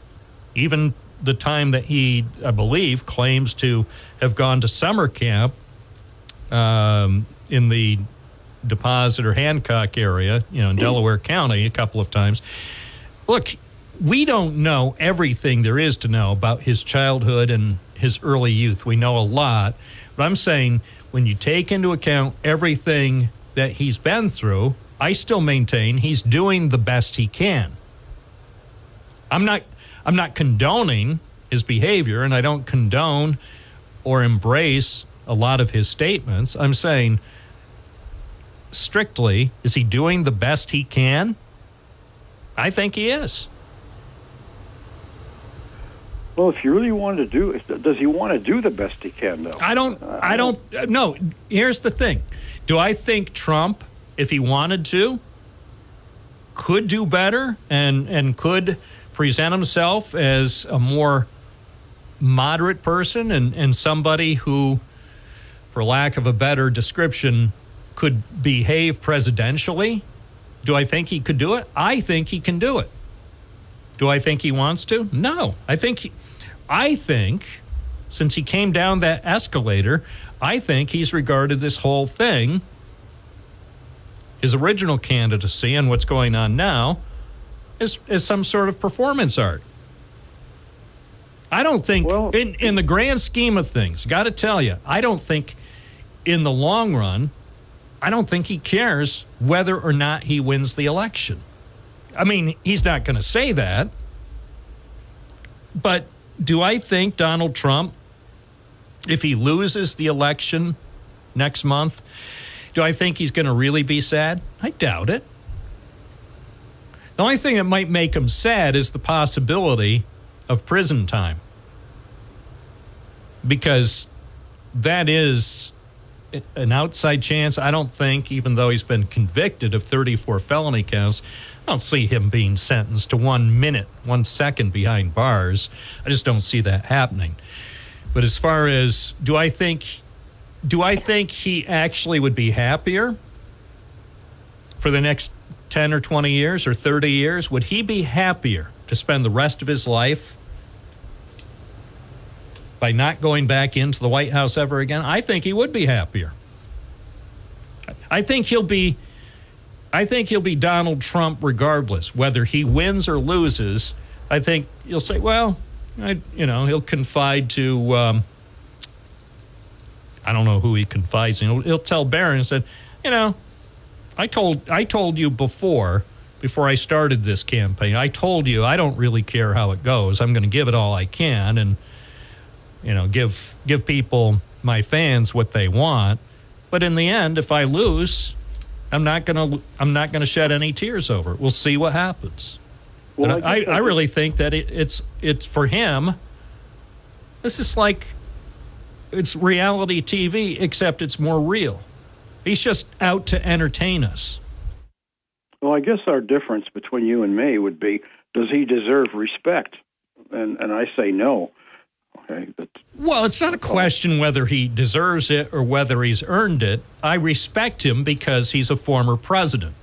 even the time that he, I believe, claims to have gone to summer camp in the Deposit or Hancock area, you know, in Delaware County a couple of times. Look, we don't know everything there is to know about his childhood and his early youth. We know a lot. But I'm saying when you take into account everything that he's been through, I still maintain he's doing the best he can. I'm not condoning his behavior, and I don't condone or embrace a lot of his statements. I'm saying, strictly, is he doing the best he can? I think he is. Well, if you really want to does he want to do the best he can, though? I don't no, here's the thing. Do I think Trump, if he wanted to, could do better and could present himself as a more moderate person and somebody who, for lack of a better description, could behave presidentially? Do I think he could do it? I think he can do it. Do I think he wants to? No. I think since he came down that escalator, I think he's regarded this whole thing, his original candidacy and what's going on now, as some sort of performance art. I don't think, in the grand scheme of things, got to tell you, I don't think in the long run, I don't think he cares whether or not he wins the election. I mean, he's not going to say that. But do I think Donald Trump, if he loses the election next month, do I think he's going to really be sad? I doubt it. The only thing that might make him sad is the possibility of prison time, because that is an outside chance. I don't think, even though he's been convicted of 34 felony counts, I don't see him being sentenced to 1 minute, 1 second behind bars. I just don't see that happening. But as far as, do I think he actually would be happier for the next 10 or 20 years or 30 years? Would he be happier to spend the rest of his life by not going back into the White House ever again, I think he would be happier. I think he'll be Donald Trump regardless, whether he wins or loses. I think you'll say, well, he'll confide to, I don't know who he confides in. He'll tell Barron and said, I told you before I started this campaign, I told you I don't really care how it goes. I'm going to give it all I can and, give people, my fans, what they want. But in the end, if I lose, I'm not gonna shed any tears over it. We'll see what happens. Well, I really think that it's for him. This is like it's reality TV, except it's more real. He's just out to entertain us. Well, I guess our difference between you and me would be: does he deserve respect? And I say no. Okay. Well, it's not a question whether he deserves it or whether he's earned it. I respect him because he's a former president.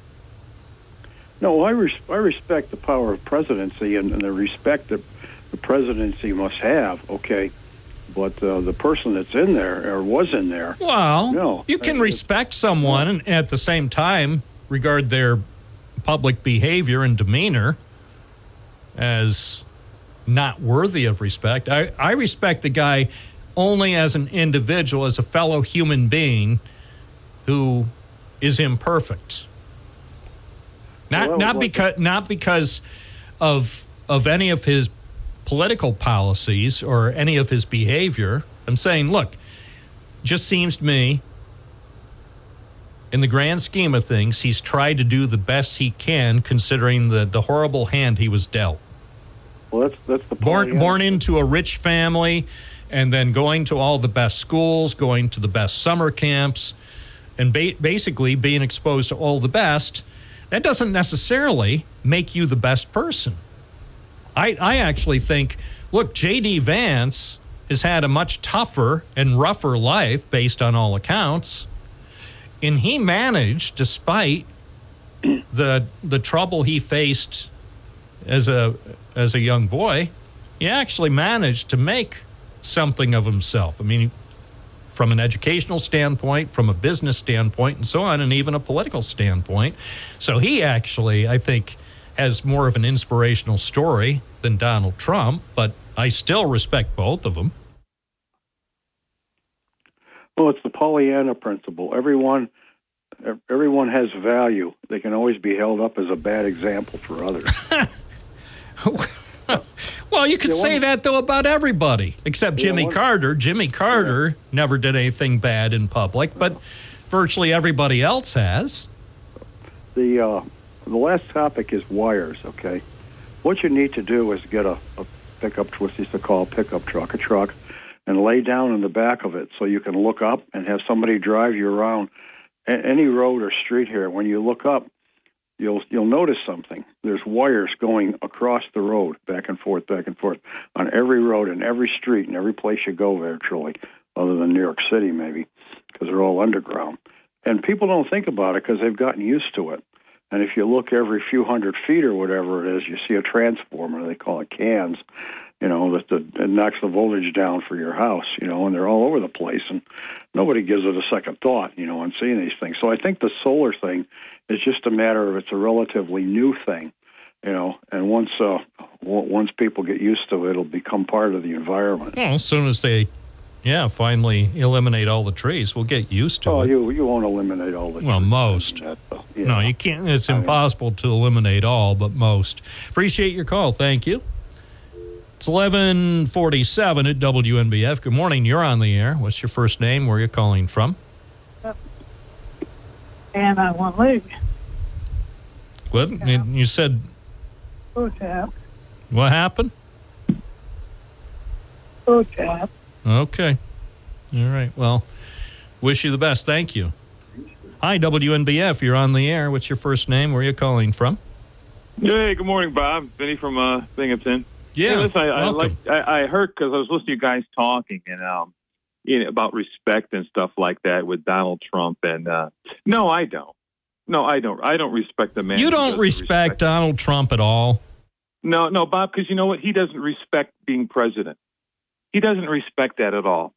No, I respect the power of presidency and the respect that the presidency must have, okay? But the person that's in there or was in there... Well, no, you can respect someone and at the same time regard their public behavior and demeanor as not worthy of respect. I respect the guy only as an individual, as a fellow human being who is imperfect. Not because of any of his political policies or any of his behavior. I'm saying, look, just seems to me, in the grand scheme of things, he's tried to do the best he can considering the horrible hand he was dealt. Well, that's the born into a rich family, and then going to all the best schools, going to the best summer camps, and basically being exposed to all the best. That doesn't necessarily make you the best person. I actually think, look, J.D. Vance has had a much tougher and rougher life based on all accounts, and he managed, despite the trouble he faced as a young boy, he actually managed to make something of himself. I mean, from an educational standpoint, from a business standpoint, and so on, and even a political standpoint. So he actually, I think, has more of an inspirational story than Donald Trump, but I still respect both of them. Well, it's the Pollyanna principle. Everyone has value. They can always be held up as a bad example for others. Well, you could say that, though, about everybody, except Jimmy Carter. Jimmy Carter never did anything bad in public, but virtually everybody else has. The last topic is wires, okay? What you need to do is get a pickup, what used to call a pickup truck, a truck, and lay down in the back of it so you can look up and have somebody drive you around any road or street here. When you look up, you'll notice something. There's wires going across the road, back and forth, on every road and every street and every place you go virtually, other than New York City maybe, because they're all underground. And people don't think about it because they've gotten used to it. And if you look every few hundred feet or whatever it is, you see a transformer, they call it cans, that knocks the voltage down for your house, and they're all over the place. And nobody gives it a second thought, on seeing these things. So I think the solar thing is just a matter of it's a relatively new thing, and once people get used to it, it'll become part of the environment. Well, as soon as they, finally eliminate all the trees, we'll get used to it. You won't eliminate all the trees. Well, most. No, you can't. It's impossible to eliminate all, but most. Appreciate your call. Thank you. It's 11:47 at WNBF. Good morning. You're on the air. What's your first name? Where are you calling from? And I want leg. What? You said... OTAP. What happened? OTAP. Okay. All right. Well, wish you the best. Thank you. Hi, WNBF. You're on the air. What's your first name? Where are you calling from? Hey, good morning, Bob. Vinny from Binghamton. Yeah, hey, listen, welcome. I heard because I was listening to you guys talking and about respect and stuff like that with Donald Trump. And no, I don't. No, I don't. I don't respect the man. You don't respect Donald Trump at all? No, Bob, because you know what? He doesn't respect being president. He doesn't respect that at all.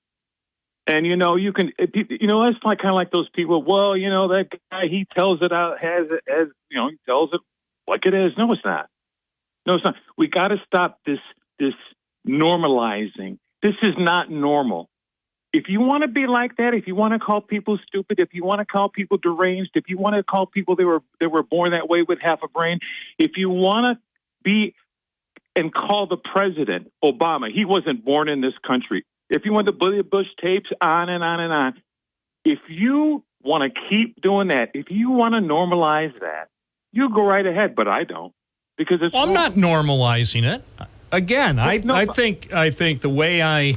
And, you know, you can, you know, that's like kind of like those people, well, you know, that guy, he tells it out, has it, as, you know, he tells it like it is. No, it's not. No, it's not. We got to stop this normalizing. This is not normal. If you want to be like that, if you want to call people stupid, if you want to call people deranged, if you want to call people they were born that way with half a brain, if you want to be and call the president Obama, he wasn't born in this country. If you want the Billy Bush tapes, on and on and on. If you want to keep doing that, if you want to normalize that, you go right ahead. But I don't, because it's. Well, I'm not normalizing it. Again, I think the way I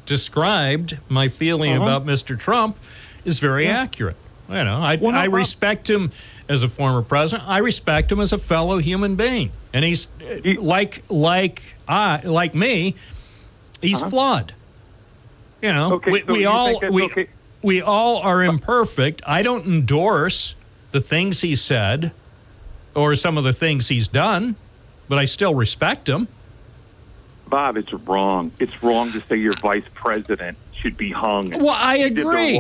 described my feeling about Mr. Trump is very accurate. You know, I respect him as a former president. I respect him as a fellow human being, and he's like me. He's flawed. You know, we all are imperfect. I don't endorse the things he said or some of the things he's done, but I still respect him. Bob, it's wrong. It's wrong to say your vice president should be hung. Well, I agree.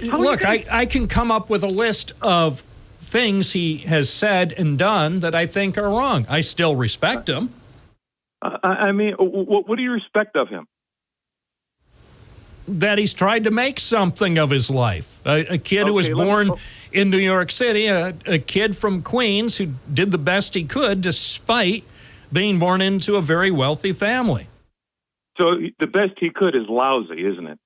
Look, I can come up with a list of things he has said and done that I think are wrong. I still respect him. I mean, what do you respect of him? That he's tried to make something of his life. A kid who was born in New York City, a kid from Queens who did the best he could despite being born into a very wealthy family. So the best he could is lousy, isn't it?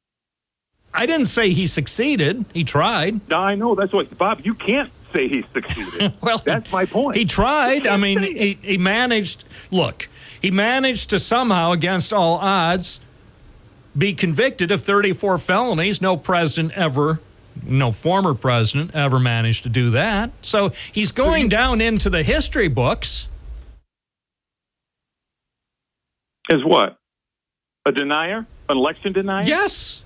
I didn't say he succeeded. He tried. No, I know. That's what, Bob, you can't say he succeeded. Well, that's my point. He tried. I mean, he managed. Look, he managed to somehow, against all odds, be convicted of 34 felonies. No former president ever managed to do that. So he's going down into the history books. As what? A denier? An election denier? Yes.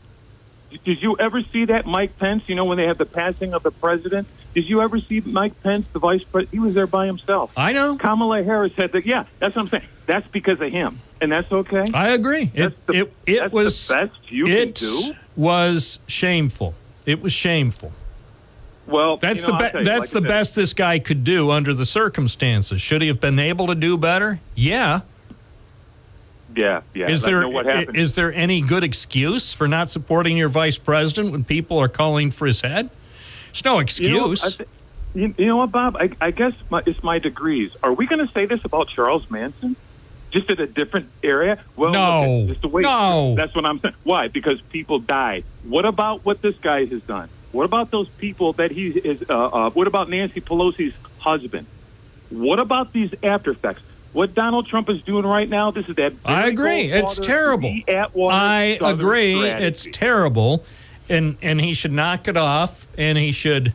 Did you ever see that Mike Pence, you know, when they had the passing of the president? Did you ever see Mike Pence, the vice president? He was there by himself. I know. Kamala Harris said that, yeah, that's what I'm saying. That's because of him. And that's okay? I agree. It was the best you can do. It was shameful. It was shameful. Well, that's the best this guy could do under the circumstances. Should he have been able to do better? Yeah. Yeah. Is there any good excuse for not supporting your vice president when people are calling for his head? There's no excuse. You know what, Bob? I guess it's my degrees. Are we going to say this about Charles Manson? Just at a different area? Well, no. No. That's what I'm saying. Why? Because people died. What about what this guy has done? What about those people that he is? What about Nancy Pelosi's husband? What about these after effects? What Donald Trump is doing right now, this is that. I agree. It's terrible. I agree. Strategy. It's terrible, and he should knock it off, and he should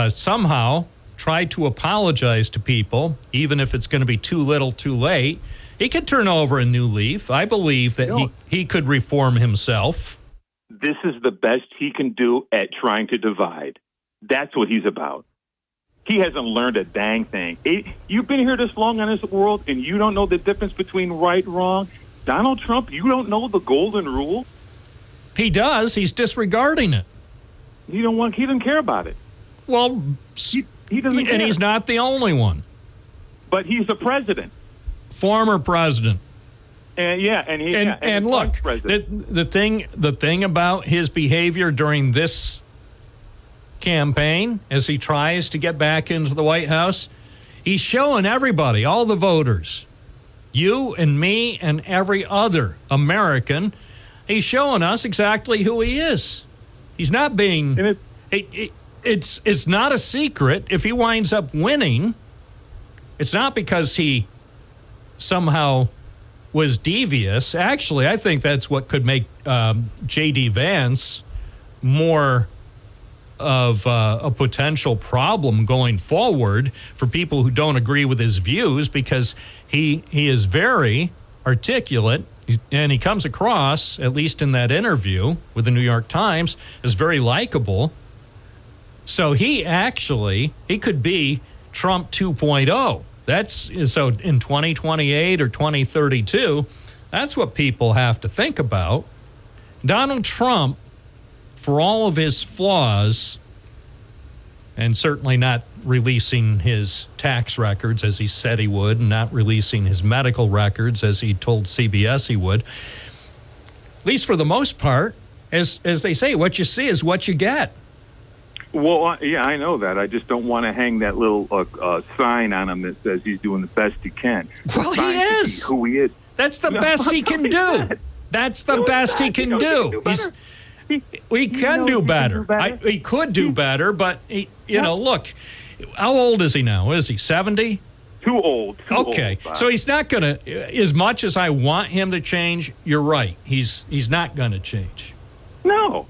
somehow try to apologize to people, even if it's going to be too little, too late. He could turn over a new leaf. I believe that he could reform himself. This is the best he can do at trying to divide. That's what he's about. He hasn't learned a dang thing. You've been here this long on this world, and you don't know the difference between right and wrong. Donald Trump, you don't know the golden rule? He does. He's disregarding it. He doesn't care about it. Well, he doesn't care. And he's not the only one. But he's the president. Former president. And look, the thing about his behavior during this campaign, as he tries to get back into the White House, he's showing everybody, all the voters, you and me and every other American, he's showing us exactly who he is. He's not being. It's not a secret. If he winds up winning, it's not because he somehow was devious. Actually, I think that's what could make J.D. Vance more of a potential problem going forward for people who don't agree with his views, because he is very articulate, and he comes across, at least in that interview with the New York Times, as very likable. So he could be Trump 2.0. So in 2028 or 2032, That's what people have to think about. Donald Trump, for all of his flaws, and certainly not releasing his tax records as he said he would, and not releasing his medical records as he told CBS he would, at least for the most part, as they say, what you see is what you get. Well, yeah, I know that. I just don't want to hang that little sign on him that says he's doing the best he can. Well, he is. Who he is. That's the best he can do. That's the best he can do. We can do better. He could do better, but, look, how old is he now? Is he 70? Too old. Okay, so he's not going to, as much as I want him to change, you're right. He's not going to change. No.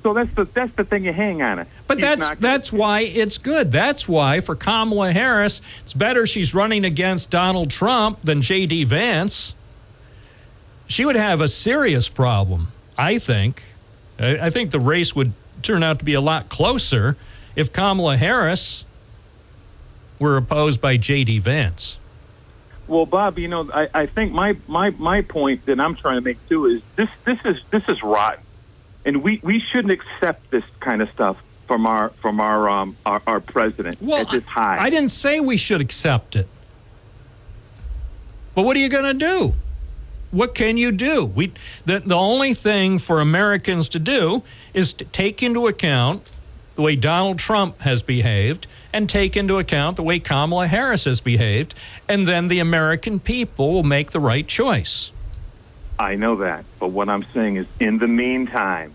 So that's the thing you hang on it. But that's why it's good. That's why for Kamala Harris, it's better she's running against Donald Trump than J.D. Vance. She would have a serious problem, I think. I think the race would turn out to be a lot closer if Kamala Harris were opposed by J.D. Vance. Well, Bob, I think my point that I'm trying to make too is this is rotten. And we shouldn't accept this kind of stuff from our president at this high. I didn't say we should accept it. But what are you going to do? What can you do? The only thing for Americans to do is to take into account the way Donald Trump has behaved and take into account the way Kamala Harris has behaved, and then the American people will make the right choice. I know that, but what I'm saying is, in the meantime,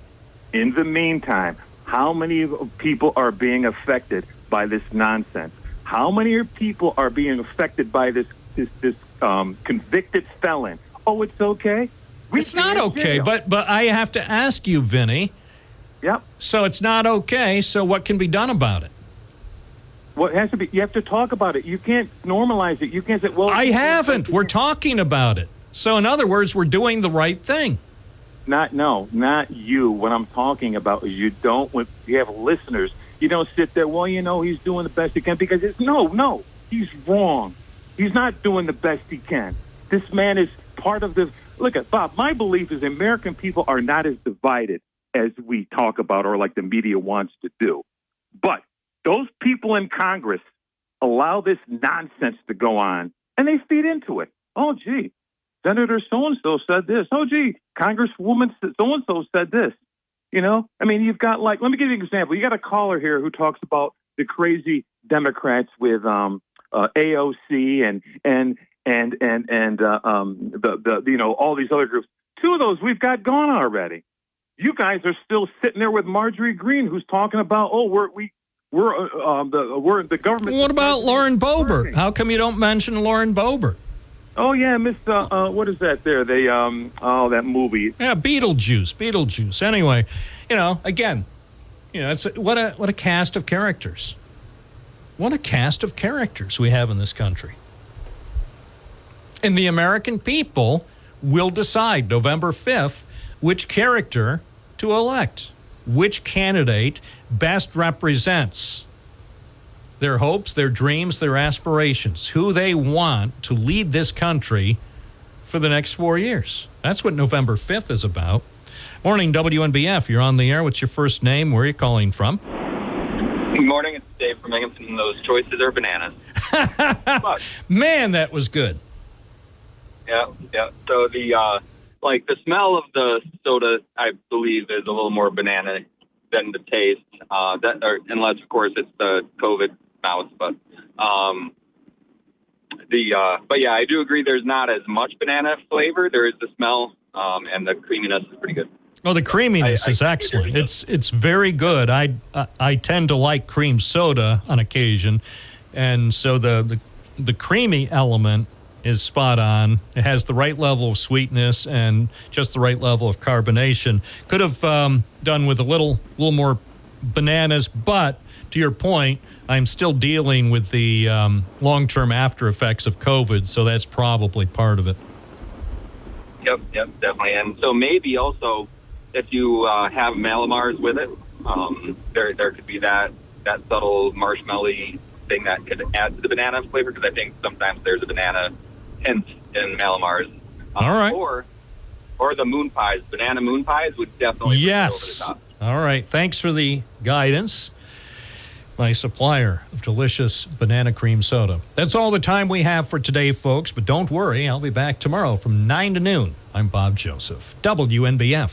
how many people are being affected by this nonsense? How many people are being affected by this convicted felon? Oh, it's okay. It's not okay, but I have to ask you, Vinny. Yep. So it's not okay. So what can be done about it? Well, it has to be. You have to talk about it. You can't normalize it. You can't say, "Well." I haven't. We're talking about it. So, in other words, we're doing the right thing. Not you. What I'm talking about is when you have listeners, you don't sit there, well, he's doing the best he can, because no, he's wrong. He's not doing the best he can. This man is part of the, look at Bob, my belief is American people are not as divided as we talk about or like the media wants to do. But those people in Congress allow this nonsense to go on, and they feed into it. Oh, gee. Senator so-and-so said this. Oh, gee, Congresswoman so-and-so said this. You've got let me give you an example. You got a caller here who talks about the crazy Democrats with AOC and all these other groups. Two of those we've got gone already. You guys are still sitting there with Marjorie Greene, who's talking about, we're the government. What about Lauren Boebert? How come you don't mention Lauren Boebert? Oh yeah, Miss. What is that? There, they. That movie. Yeah, Beetlejuice. Anyway, it's what a cast of characters. What a cast of characters we have in this country. And the American people will decide November 5th which character to elect, which candidate best represents their hopes, their dreams, their aspirations, who they want to lead this country for the next 4 years. That's what November 5th is about. Morning, WNBF. You're on the air. What's your first name? Where are you calling from? Good morning. It's Dave from Binghamton. Those choices are bananas. Man, that was good. Yeah. So the smell of the soda, I believe, is a little more banana than the taste. Unless, of course, it's the COVID mouse. But yeah, I do agree. There's not as much banana flavor. There is the smell, and the creaminess is pretty good. Oh, the creaminess is excellent. It's very good. I tend to like cream soda on occasion, and so the creamy element is spot on. It has the right level of sweetness and just the right level of carbonation. Could have done with a little more bananas, but to your point, I'm still dealing with the long-term after effects of COVID, so that's probably part of it. Yep, definitely. And so maybe also if you have Malamars with it, there could be that subtle marshmallowy thing that could add to the banana flavor, because I think sometimes there's a banana hint in Malamars. All right. Or the moon pies. Banana moon pies would definitely bring it over the top. All right. Thanks for the guidance. My supplier of delicious banana cream soda. That's all the time we have for today, folks. But don't worry, I'll be back tomorrow from 9 to noon. I'm Bob Joseph, WNBF.